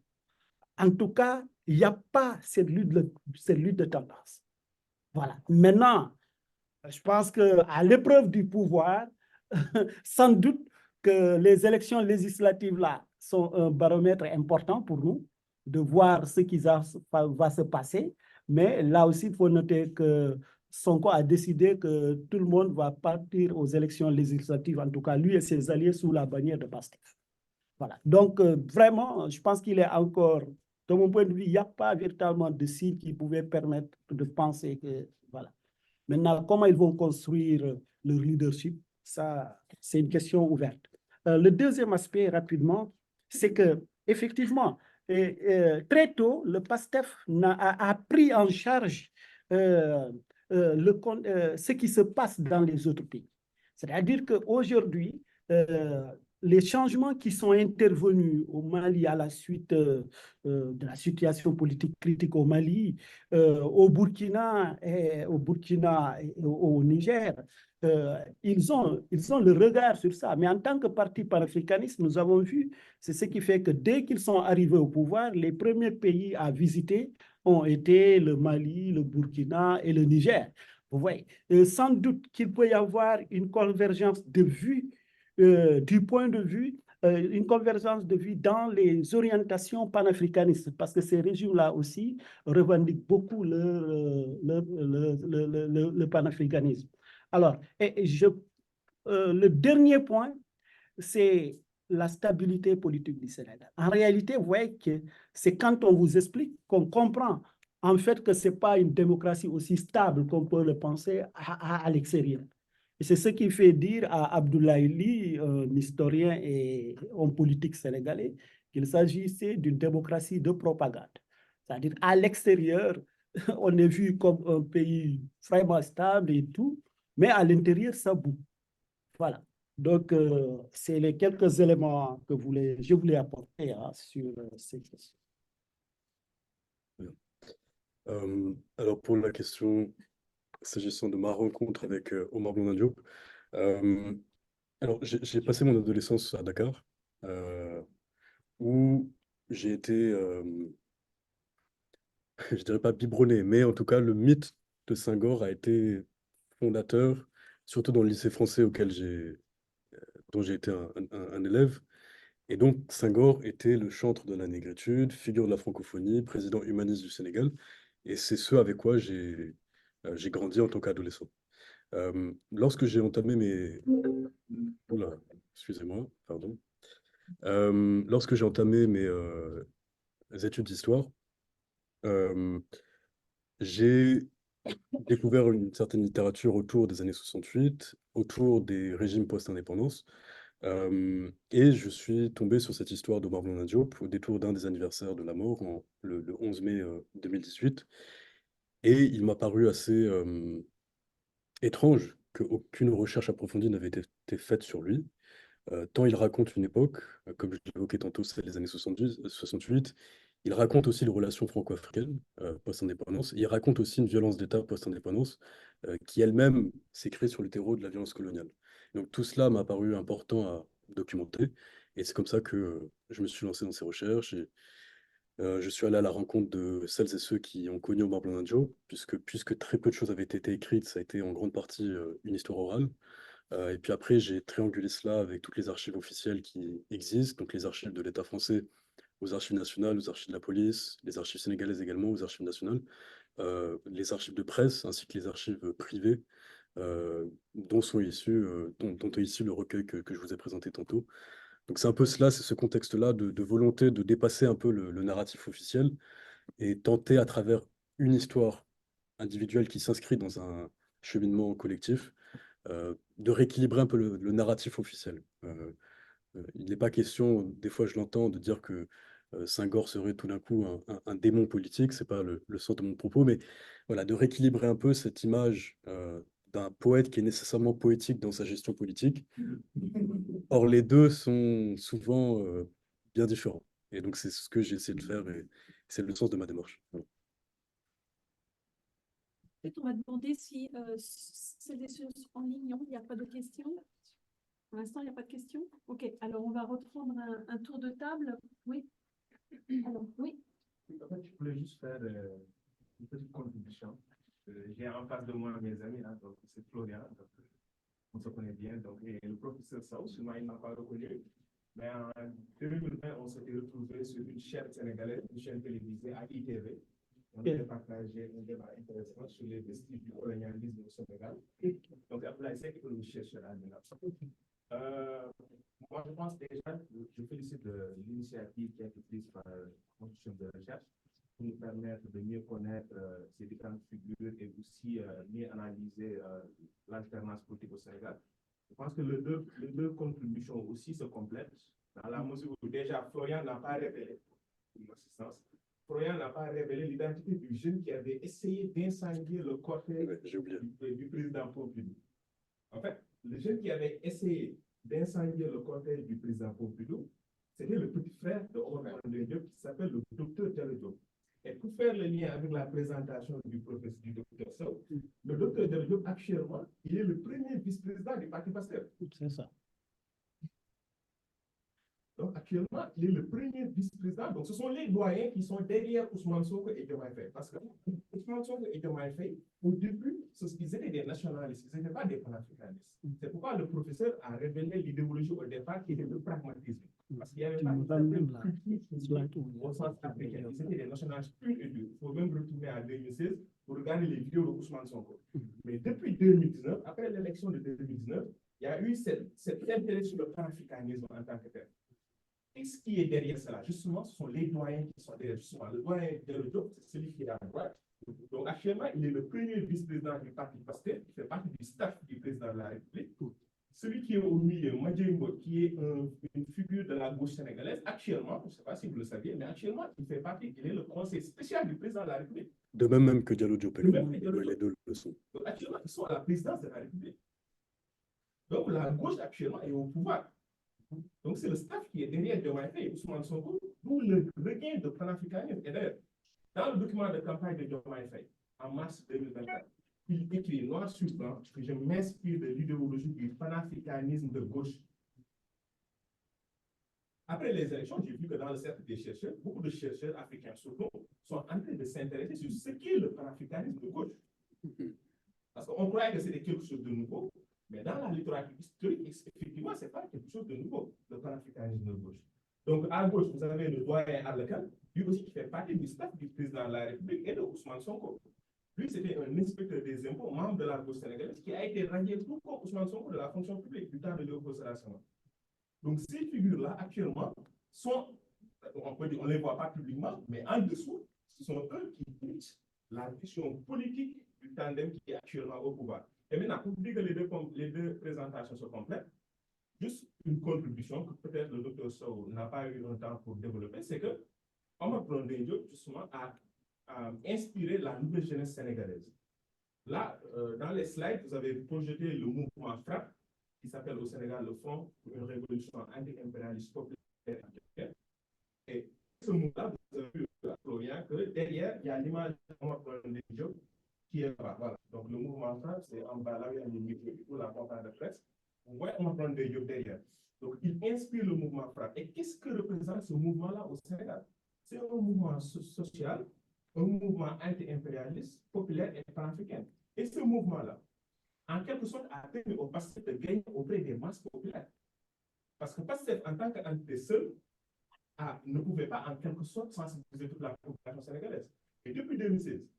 en tout cas, il n'y a pas cette lutte de tendance. Voilà. Maintenant, je pense qu'à l'épreuve du pouvoir, sans doute que les élections législatives là sont un baromètre important pour nous, de voir ce qui va se passer. Mais là aussi, il faut noter que Sonko a décidé que tout le monde va partir aux élections législatives, en tout cas lui et ses alliés, sous la bannière de Pastef. Voilà. Donc, vraiment, je pense qu'il est encore, de mon point de vue, il n'y a pas véritablement de signe qui pouvait permettre de penser que, voilà. Maintenant, comment ils vont construire leur leadership, ça, c'est une question ouverte. Le deuxième aspect, rapidement, c'est que, effectivement, très tôt, le PASTEF a pris en charge ce qui se passe dans les autres pays. C'est-à-dire qu'aujourd'hui, les changements qui sont intervenus au Mali à la suite de la situation politique critique au Mali, au Burkina et au Niger, ils ont le regard sur ça. Mais en tant que parti panafricaniste, nous avons vu, c'est ce qui fait que dès qu'ils sont arrivés au pouvoir, les premiers pays à visiter ont été le Mali, le Burkina et le Niger. Vous voyez, sans doute qu'il peut y avoir une convergence de vues du point de vue, une convergence de vue dans les orientations panafricanistes, parce que ces régimes-là aussi revendiquent beaucoup le panafricanisme. Alors, le dernier point, c'est la stabilité politique du Sénégal. En réalité, vous voyez que c'est quand on vous explique qu'on comprend en fait que ce n'est pas une démocratie aussi stable qu'on peut le penser à l'extérieur. Et c'est ce qui fait dire à Abdoulaye Ly, un historien et homme politique sénégalais, qu'il s'agissait d'une démocratie de propagande. C'est-à-dire à l'extérieur, on est vu comme un pays vraiment stable et tout, mais à l'intérieur, ça bouge. Voilà. Donc, c'est les quelques éléments que je voulais apporter sur ces questions. Alors, pour la question, s'agissant de ma rencontre avec Omar Blondin Diop, alors j'ai passé mon adolescence à Dakar, où j'ai été, je dirais pas biberonné, mais en tout cas, le mythe de Senghor a été fondateur, surtout dans le lycée français dont j'ai été un élève. Et donc, Senghor était le chantre de la négritude, figure de la francophonie, président humaniste du Sénégal. Et c'est ce avec quoi j'ai grandi en tant qu'adolescent. Lorsque j'ai entamé mes... Oula, excusez-moi, pardon. Lorsque j'ai entamé mes études d'histoire, j'ai découvert une certaine littérature autour des années 68, autour des régimes post-indépendance. Et je suis tombé sur cette histoire d'Omar Blondin Diop au détour d'un des anniversaires de la mort, le 11 mai 2018. Et il m'a paru assez étrange qu'aucune recherche approfondie n'avait été faite sur lui. Tant il raconte une époque, comme je l'évoquais tantôt, c'est les années 68. Il raconte aussi les relations franco-africaines post-indépendance. Il raconte aussi une violence d'État post-indépendance qui elle-même s'est créée sur le terreau de la violence coloniale. Donc tout cela m'a paru important à documenter. Et c'est comme ça que je me suis lancé dans ces recherches. Et, je suis allé à la rencontre de celles et ceux qui ont connu Omar Blondin Diop, puisque très peu de choses avaient été écrites, ça a été en grande partie une histoire orale. Et puis après, j'ai triangulé cela avec toutes les archives officielles qui existent, donc les archives de l'État français aux archives nationales, aux archives de la police, les archives sénégalaises également aux archives nationales, les archives de presse ainsi que les archives privées dont est issu le recueil que je vous ai présenté tantôt. Donc c'est un peu cela, c'est ce contexte-là de volonté de dépasser un peu le narratif officiel et tenter à travers une histoire individuelle qui s'inscrit dans un cheminement collectif, de rééquilibrer un peu le narratif officiel. Il n'est pas question, des fois je l'entends, de dire que Senghor serait tout d'un coup un démon politique, c'est pas le sens de mon propos, mais voilà, de rééquilibrer un peu cette image d'un poète qui est nécessairement poétique dans sa gestion politique. Or, les deux sont souvent bien différents. Et donc, c'est ce que j'ai essayé de faire et c'est le sens de ma démarche. Voilà. Peut-être on va demander si c'est des choses en ligne, il n'y a pas de questions. Pour l'instant, il n'y a pas de questions. Ok, alors on va reprendre un tour de table. Oui. Alors, oui. En fait, je voulais juste faire une petite contribution. J'ai en face de moi mes amis, hein, donc c'est Florian, donc on se connaît bien. Donc, et le professeur Sao, souvent il ne m'a pas reconnu. Mais en 2020, on s'était retrouvé sur une chaîne sénégalaise, une chaîne télévisée à ITV. On avait partagé un débat intéressant sur les vestiges du colonialisme au Sénégal. Donc, Abdoulaye Seck est le chercheur à moi, je pense déjà, je félicite l'initiative qui a été prise par l'institution de recherche pour nous permettre de mieux connaître ces différentes figures et aussi mieux analyser l'alternance politique au Sénégal. Je pense que les deux contributions aussi se complètent dans la mesure où déjà Florian n'a pas révélé une assistance. Florian n'a pas révélé l'identité du jeune qui avait essayé d'incendier le cortège du président Pompidou. En fait, le jeune qui avait essayé d'incendier le cortège du président Pompidou, c'était le petit frère de Omar Diop qui s'appelle le docteur Diallo Diop. Et pour faire le lien avec la présentation du professeur du docteur Sow, le docteur Diallo Diop, actuellement, il est le premier vice-président du Parti Pasteur. C'est ça. Donc, actuellement, il est le premier vice-président. Donc, ce sont les doyens qui sont derrière Ousmane Sonko et Diomaye Faye. Parce que Ousmane Sonko et Diomaye Faye, au début, ils étaient des nationalistes, ils n'étaient pas des panafricanistes. C'est pourquoi le professeur a révélé l'idéologie au départ qui était le pragmatisme. Parce qu'il n'y avait pas de culture au sens africain. Ils étaient des nationalistes purs et durs. Il faut même retourner à 2016 pour regarder les vidéos de Ousmane Sonko. Mais depuis 2019, après l'élection de 2019, il y a eu cet intérêt sur le panafricanisme en tant que tel. Et ce qui est derrière cela, justement, ce sont les doyens qui sont derrière. Justement, le doyen de l'Europe, c'est celui qui est à droite. Donc, actuellement, il est le premier vice-président du Parti Pasteur, qui fait partie du staff du président de la République. Celui qui est au milieu, Madjimbo, qui est une figure de la gauche sénégalaise, actuellement, je ne sais pas si vous le saviez, mais actuellement, il fait partie, il est le conseiller spécial du président de la République. De même que Diallo Diop. Les deux le sont. Donc, actuellement, ils sont à la présidence de la République. Donc, la gauche, actuellement, est au pouvoir. Donc, c'est le staff qui est derrière Diomaye Faye et Ousmane Sonko, d'où le regain de panafricanisme. Et d'ailleurs, dans le document de campagne de Diomaye Faye, en mars 2024, il écrit noir sur blanc que je m'inspire de l'idéologie du panafricanisme de gauche. Après les élections, j'ai vu que dans le cercle des chercheurs, beaucoup de chercheurs africains surtout sont en train de s'intéresser sur ce qu'est le panafricanisme de gauche. Parce qu'on croyait que c'était quelque chose de nouveau. Mais dans la littérature historique, effectivement, ce n'est pas quelque chose de nouveau, le panafricanisme de gauche. Donc, à gauche, vous avez le doyen Arlekan, lui aussi qui fait partie du staff du président de la République et de Ousmane Sonko. Lui, c'était un inspecteur des impôts, membre de la gauche sénégalaise, qui a été radié tout comme Ousmane Sonko de la fonction publique du temps de Léopold Sédar Senghor. Donc, ces figures-là, actuellement, sont, on ne les voit pas publiquement, mais en dessous, ce sont eux qui dictent la vision politique du tandem qui est actuellement au pouvoir. Et maintenant, pour dire que les deux présentations se complètent, juste une contribution que peut-être le docteur Sow n'a pas eu un temps pour développer, c'est que Omar Blondin Diop, justement, a inspiré la nouvelle jeunesse sénégalaise. Là, dans les slides, vous avez projeté le mouvement FRAP, qui s'appelle au Sénégal le Front pour une révolution anti-impérialiste populaire. Et ce mouvement-là, vous avez vu, Florian, que derrière, il y a l'image d'Omar Blondin Diop, qui est là, voilà. Donc, le mouvement FRAP, c'est en bas, là où il y a les micros, pour la conférence de presse. Vous voyez, on va prendre des yeux derrière. Donc, il inspire le mouvement FRAP. Et qu'est-ce que représente ce mouvement-là au Sénégal? C'est un mouvement social, un mouvement anti-impérialiste, populaire et panafricain. Et ce mouvement-là, en quelque sorte, a permis au PASTEF de gagner auprès des masses populaires. Parce que PASTEF, en tant qu'entité seule, ne pouvait pas, en quelque sorte, sensibiliser toute la population sénégalaise. Et depuis 2016,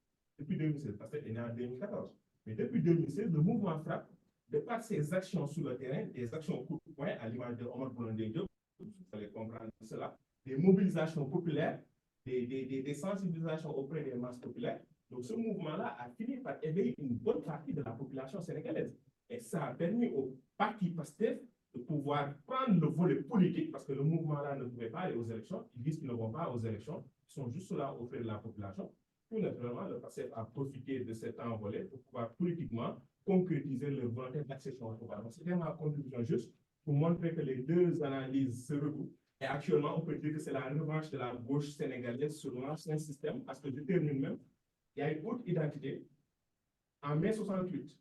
parce qu'il est né en 2014, mais depuis 2016, le mouvement FRAP, de par ses actions sur le terrain, des actions coup de poing, à l'image de Omar Blondin Diop, vous allez comprendre cela, des mobilisations populaires, des sensibilisations auprès des masses populaires. Donc, ce mouvement-là a fini par éveiller une bonne partie de la population sénégalaise. Et ça a permis au parti PASTEF de pouvoir prendre le volet politique, parce que le mouvement-là ne pouvait pas aller aux élections. Ils disent qu'ils ne vont pas aux élections, ils sont juste là auprès de la population. Tout naturellement, le PASTEF a profité de cet envolé pour pouvoir politiquement concrétiser leur volonté d'accession au pouvoir. C'était ma contribution juste pour montrer que les deux analyses se recoupent. Et actuellement, on peut dire que c'est la revanche de la gauche sénégalaise sur l'ancien système, parce que je termine même. Il y a une autre identité. En mai 68,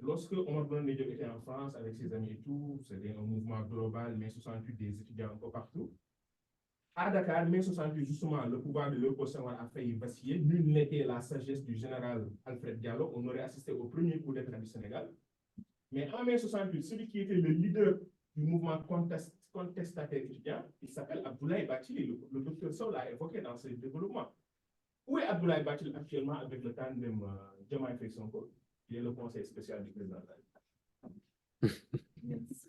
lorsque Omar Blondin Diop était en France avec ses amis et tout, c'était un mouvement global, mai 68, des étudiants un peu partout. À Dakar, mai 68, justement, le pouvoir de Léopold Senghor a failli vaciller. Nul n'était la sagesse du général Alfred Diallo. On aurait assisté au premier coup d'État du Sénégal. Mais en mai 68, celui qui était le leader du mouvement contestataire étudiant, il s'appelle Abdoulaye Bathily. Le docteur Sow l'a évoqué dans ses développements. Où est Abdoulaye Bathily actuellement avec le tandem Diomaye Faye Sonko, qui est le conseil spécial du président de la République? Merci.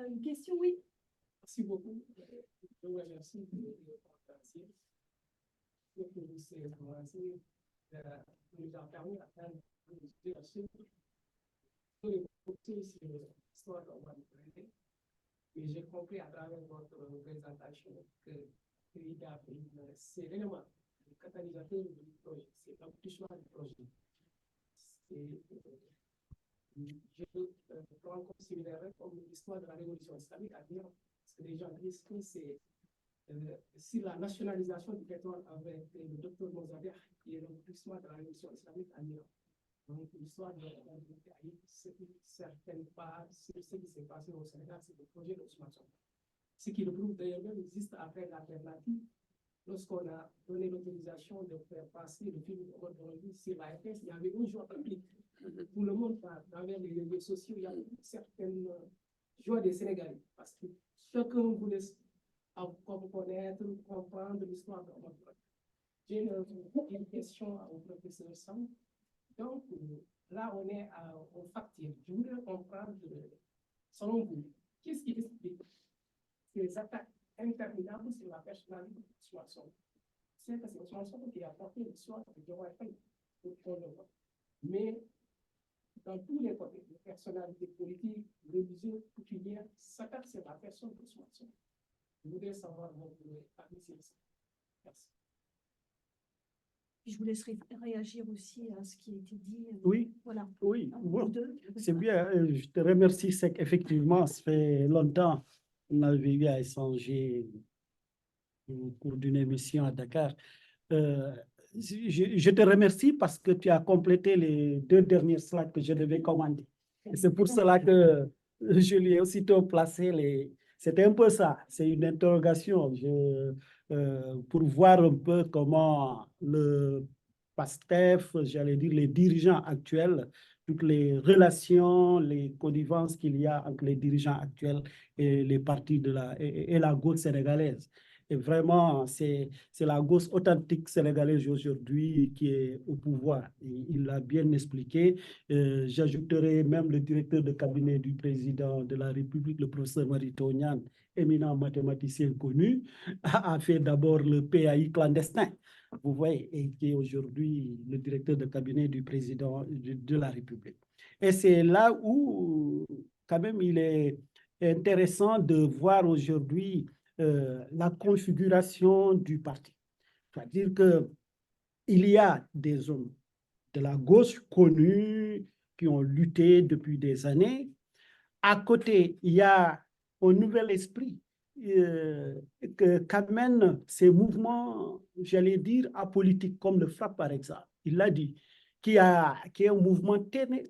Une question, oui. Merci beaucoup. Je vous remercie de partager. Ce que vous savez commencer nous a permis d'atteindre une situation sur l'histoire de l'humanité. Et j'ai compris à travers votre présentation que l'IDA, c'est l'élément, le catalyseur du projet, c'est l'aboutissement du projet. Je prends considérer comme l'histoire de la révolution islamique à dire, parce que les gens disent que c'est si la nationalisation du pétrole avec le docteur Mozadeh, qui est l'aboutissement de la révolution islamique à Iran. Donc l'histoire de certaines parts sur ce qui s'est passé au Sénégal, c'est le projet de Ousmane Sonko. Ce qui le prouve d'ailleurs même existe après l'alternative. Lorsqu'on a donné l'autorisation de faire passer le film de Omar Borelli sur la RTS, il y avait une joie publique. Tout le monde, à travers les réseaux sociaux, il y a une certaine joie des Sénégalais. Parce que chacun voulait connaître, comprendre l'histoire de Omar Borelli. J'ai une question au professeur Sam. Donc, là, on est au facteur. Je voudrais comprendre, selon vous, qu'est-ce qui explique ces attaques interminables sur la personnalité de Ousmane Sonko? C'est que c'est Ousmane Sonko qui a porté l'histoire de Diomaye Faye. Mais dans tous les côtés, les personnalités politiques, religieuses, coutumières, s'attaquent sur la personne d'Ousmane Sonko. Je voudrais savoir votre avis sur ça. Merci. Je vous laisserai réagir aussi à ce qui a été dit. Oui, voilà. Oui, bon, c'est bien. Je te remercie. C'est qu'effectivement, ça fait longtemps qu'on avait eu à échanger au cours d'une émission à Dakar. Je te remercie parce que tu as complété les 2 derniers slides que je devais commander. Et c'est pour cela que je lui ai aussitôt placé les... C'était un peu ça, c'est une interrogation pour voir un peu comment le PASTEF, j'allais dire les dirigeants actuels, toutes les relations, les connivences qu'il y a entre les dirigeants actuels et les partis de la gauche sénégalaise. Et vraiment, c'est la gauche authentique sénégalaise aujourd'hui qui est au pouvoir. Et il l'a bien expliqué. J'ajouterai même le directeur de cabinet du président de la République, le professeur Mariton Niane, éminent mathématicien connu, a fait d'abord le PAI clandestin, vous voyez, et qui est aujourd'hui le directeur de cabinet du président de la République. Et c'est là où, quand même, il est intéressant de voir aujourd'hui la configuration du parti. C'est-à-dire qu'il y a des hommes de la gauche connus qui ont lutté depuis des années. À côté, il y a un nouvel esprit qu'amènent ces mouvements, j'allais dire, apolitiques, comme le FRAPP par exemple. Il l'a dit, qui est un mouvement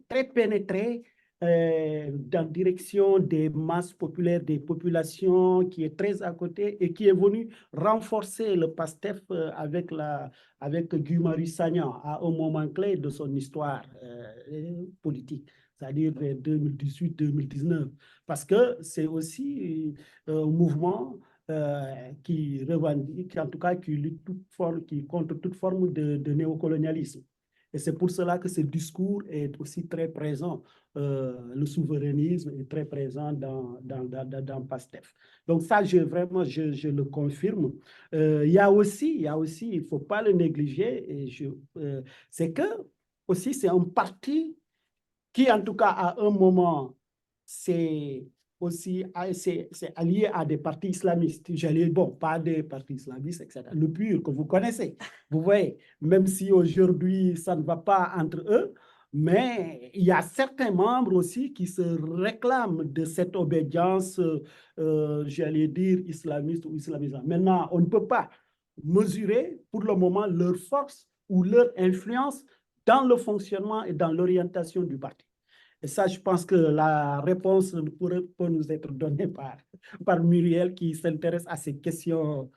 très pénétré dans la direction des masses populaires, des populations, qui est très à côté et qui est venu renforcer le PASTEF avec Guy Marius Sagna à un moment clé de son histoire politique, c'est-à-dire 2018-2019, parce que c'est aussi un mouvement qui revendique, en tout cas qui lutte contre toute forme de néocolonialisme. Et c'est pour cela que ce discours est aussi très présent. Le souverainisme est très présent dans PASTEF. Donc ça, je le confirme. Il y a aussi, il ne faut pas le négliger, c'est que aussi c'est un parti qui, en tout cas, à un moment, c'est allié à des partis islamistes. Bon, pas des partis islamistes, etc. Le PUR que vous connaissez. Vous voyez, même si aujourd'hui, ça ne va pas entre eux, mais il y a certains membres aussi qui se réclament de cette obédience, j'allais dire, islamiste ou islamisante. Maintenant, on ne peut pas mesurer pour le moment leur force ou leur influence dans le fonctionnement et dans l'orientation du parti. Et ça, je pense que la réponse peut nous être donnée par Muriel qui s'intéresse à ces questions.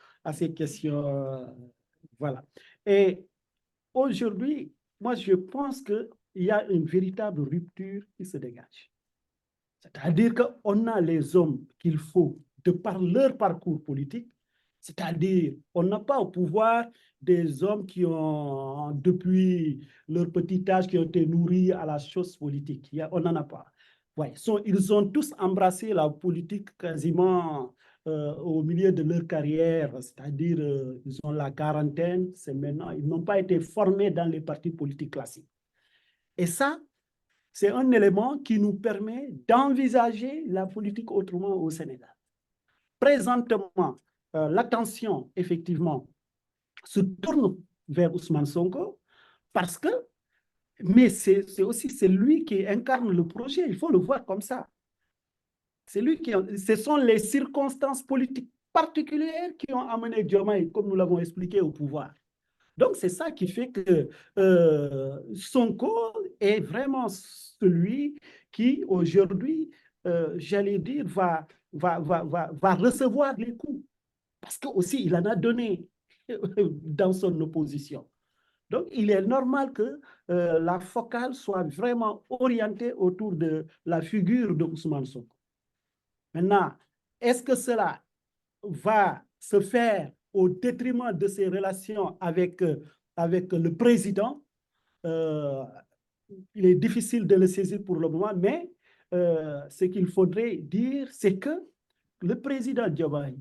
Voilà. Et aujourd'hui, moi, je pense qu'il y a une véritable rupture qui se dégage. C'est-à-dire qu'on a les hommes qu'il faut de par leur parcours politique, c'est-à-dire on n'a pas au pouvoir des hommes qui ont, depuis leur petit âge, qui ont été nourris à la chose politique. On n'en a pas. Ouais, ils ont tous embrassé la politique quasiment au milieu de leur carrière, c'est-à-dire ils ont la quarantaine, c'est maintenant, ils n'ont pas été formés dans les partis politiques classiques. Et ça, c'est un élément qui nous permet d'envisager la politique autrement au Sénégal. Présentement, l'attention, effectivement, se tourne vers Ousmane Sonko parce que, mais c'est aussi lui qui incarne le projet, il faut le voir comme ça. C'est lui ce sont les circonstances politiques particulières qui ont amené Diomaye, comme nous l'avons expliqué, au pouvoir. Donc, c'est ça qui fait que Sonko est vraiment celui qui, aujourd'hui, j'allais dire, va recevoir les coups. Parce qu'aussi, il en a donné dans son opposition. Donc, il est normal que la focale soit vraiment orientée autour de la figure de Ousmane Sonko. Maintenant, est-ce que cela va se faire au détriment de ses relations avec le président? Il est difficile de le saisir pour le moment, mais ce qu'il faudrait dire, c'est que le président Diomaye,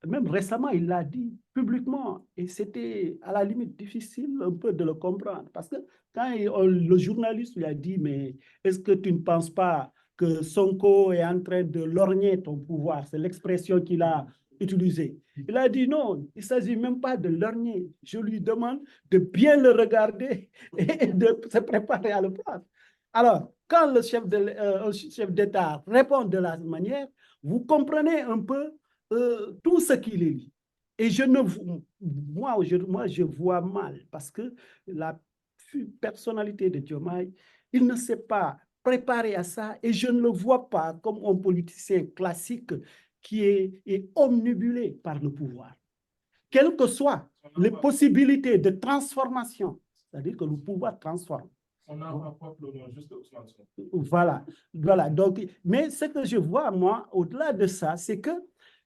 même récemment, il l'a dit publiquement, et c'était à la limite difficile un peu de le comprendre, parce que quand le journaliste lui a dit, mais est-ce que tu ne penses pas que Sonko est en train de lorgner ton pouvoir? C'est l'expression qu'il a utilisée. Il a dit non, il ne s'agit même pas de lorgner. Je lui demande de bien le regarder et de se préparer à le prendre. Alors, quand le chef d'État répond de la manière, vous comprenez un peu tout ce qu'il est dit. Et moi, je vois mal, parce que la personnalité de Diomaye, il ne s'est pas préparé à ça, et je ne le vois pas comme un politicien classique qui est omnibulé par le pouvoir. Quelles que soient les possibilités de transformation, c'est-à-dire que le pouvoir transforme. On a un peuple juste Ousmane Sonko. Voilà. Donc, mais ce que je vois, moi, au-delà de ça, c'est que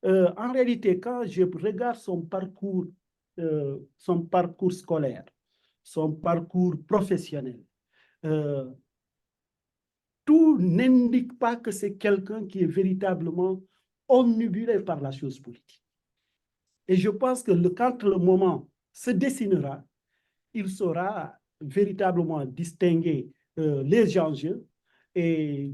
en réalité, quand je regarde son parcours scolaire, son parcours professionnel, tout n'indique pas que c'est quelqu'un qui est véritablement omnibulé par la chose politique. Et je pense que quand le moment se dessinera, il saura véritablement distinguer les enjeux et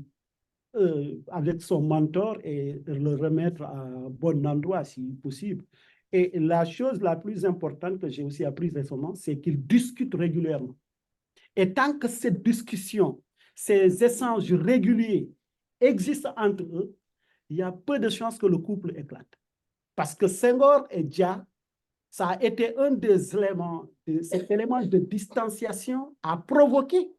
avec son mentor et le remettre à un bon endroit si possible. Et la chose la plus importante que j'ai aussi apprise récemment, c'est qu'ils discutent régulièrement. Et tant que cette discussion, ces échanges réguliers existent entre eux, il y a peu de chances que le couple éclate. Parce que Senghor et Dia, ça a été un des éléments, cet élément de distanciation a provoqué,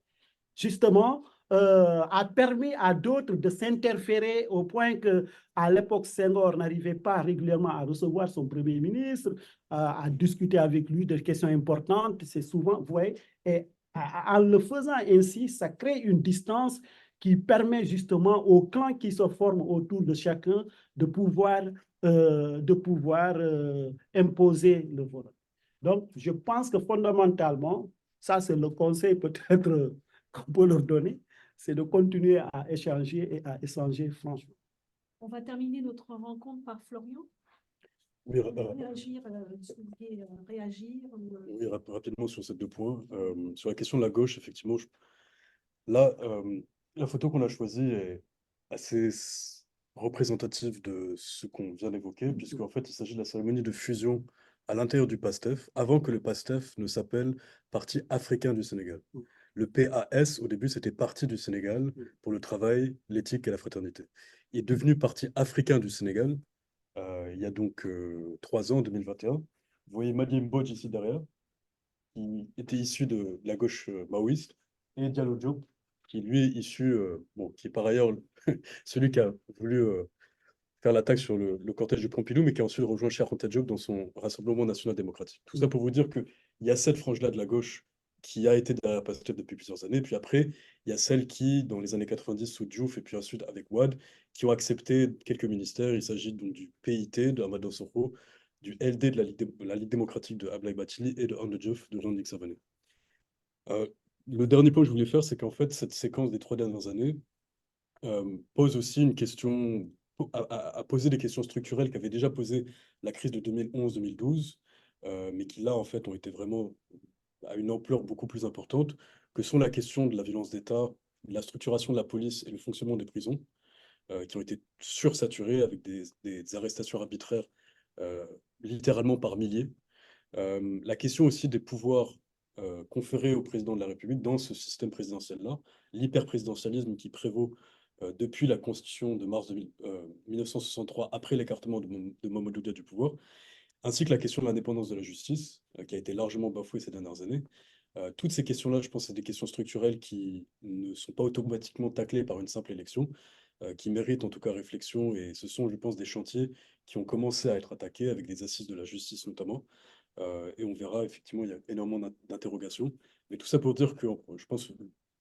justement, a permis à d'autres de s'interférer au point qu'à l'époque, Senghor n'arrivait pas régulièrement à recevoir son premier ministre, à discuter avec lui de questions importantes. C'est souvent, vous voyez, et en le faisant ainsi, ça crée une distance qui permet justement aux clans qui se forment autour de chacun de pouvoir imposer le vote. Donc, je pense que fondamentalement, ça c'est le conseil peut-être qu'on peut leur donner, c'est de continuer à échanger et à échanger franchement. On va terminer notre rencontre par Florian. Oui, réagir. Oui, rapidement sur ces deux points. Sur la question de la gauche, effectivement, là, la photo qu'on a choisie est assez représentative de ce qu'on vient d'évoquer, puisqu'en fait, il s'agit de la cérémonie de fusion à l'intérieur du PASTEF, avant que le PASTEF ne s'appelle Parti africain du Sénégal. Le PAS, au début, c'était Parti du Sénégal pour le travail, l'éthique et la fraternité. Il est devenu Parti africain du Sénégal il y a donc 3 ans, en 2021. Vous voyez Madi Mbodj ici derrière, qui était issu de la gauche maoïste, et Diallo Diop, qui lui est issu, qui est par ailleurs celui qui a voulu faire l'attaque sur le cortège du Pompidou, mais qui a ensuite rejoint Cheikh Anta Diop dans son Rassemblement national démocratique. Tout ça pour vous dire qu'il y a cette frange-là de la gauche qui a été derrière PASTEF depuis plusieurs années. Puis après, il y a celles qui, dans les années 90, sous Diouf, et puis ensuite avec Wade, qui ont accepté quelques ministères. Il s'agit donc du PIT de Amadou Soro, du LD de la Ligue démocratique de Ablaye Bathily et de Ande Diouf de Jean-Luc Savané. Le dernier point que je voulais faire, c'est qu'en fait, cette séquence des 3 dernières années pose aussi une question, a posé des questions structurelles qu'avait déjà posé la crise de 2011-2012, mais qui là, en fait, ont été vraiment à une ampleur beaucoup plus importante, que sont la question de la violence d'État, de la structuration de la police et le fonctionnement des prisons, qui ont été sursaturées avec des arrestations arbitraires littéralement par milliers. La question aussi des pouvoirs conférés au président de la République dans ce système présidentiel-là, l'hyper-présidentialisme qui prévaut depuis la Constitution de mars 1963, après l'écartement de Mamadou Dia du pouvoir, ainsi que la question de l'indépendance de la justice, qui a été largement bafouée ces dernières années. Toutes ces questions-là, je pense, c'est des questions structurelles qui ne sont pas automatiquement taclées par une simple élection, qui méritent en tout cas réflexion, et ce sont, je pense, des chantiers qui ont commencé à être attaqués avec des assises de la justice notamment, et on verra, effectivement, il y a énormément d'interrogations, mais tout ça pour dire que je pense,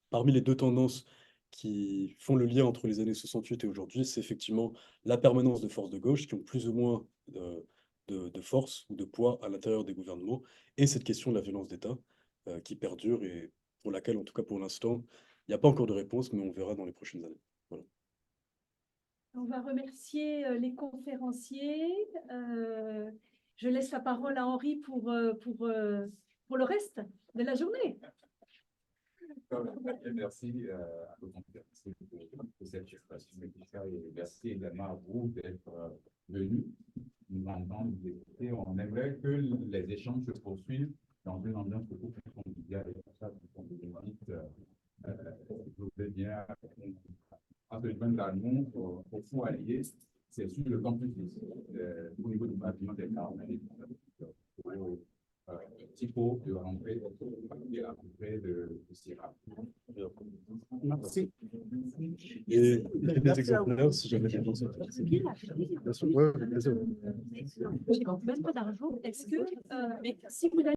parmi les deux tendances qui font le lien entre les années 68 et aujourd'hui, c'est effectivement la permanence de forces de gauche qui ont plus ou moins de force ou de poids à l'intérieur des gouvernements, et cette question de la violence d'État qui perdure et pour laquelle, en tout cas pour l'instant, il n'y a pas encore de réponse, mais on verra dans les prochaines années. Voilà. On va remercier les conférenciers. Je laisse la parole à Henri pour le reste de la journée. Merci à vos conférenciers pour cette discussion et merci également à vous d'être venus nous entendre, nous écouter. On aimerait que les échanges se poursuivent dans une ambiance beaucoup plus conviviale. Et pour ça, vous pouvez bien en se joindre à nous au Fonds allié. C'est sur le campus au niveau du bâtiment des Carmélites. Typo de rentrée à l'entrée de Sierra. Merci. Et des exemplaires, si jamais des gens sont intéressés. Bien sûr, ouais, bien sûr. J'ai même pas d'argent. Est-ce que, si vous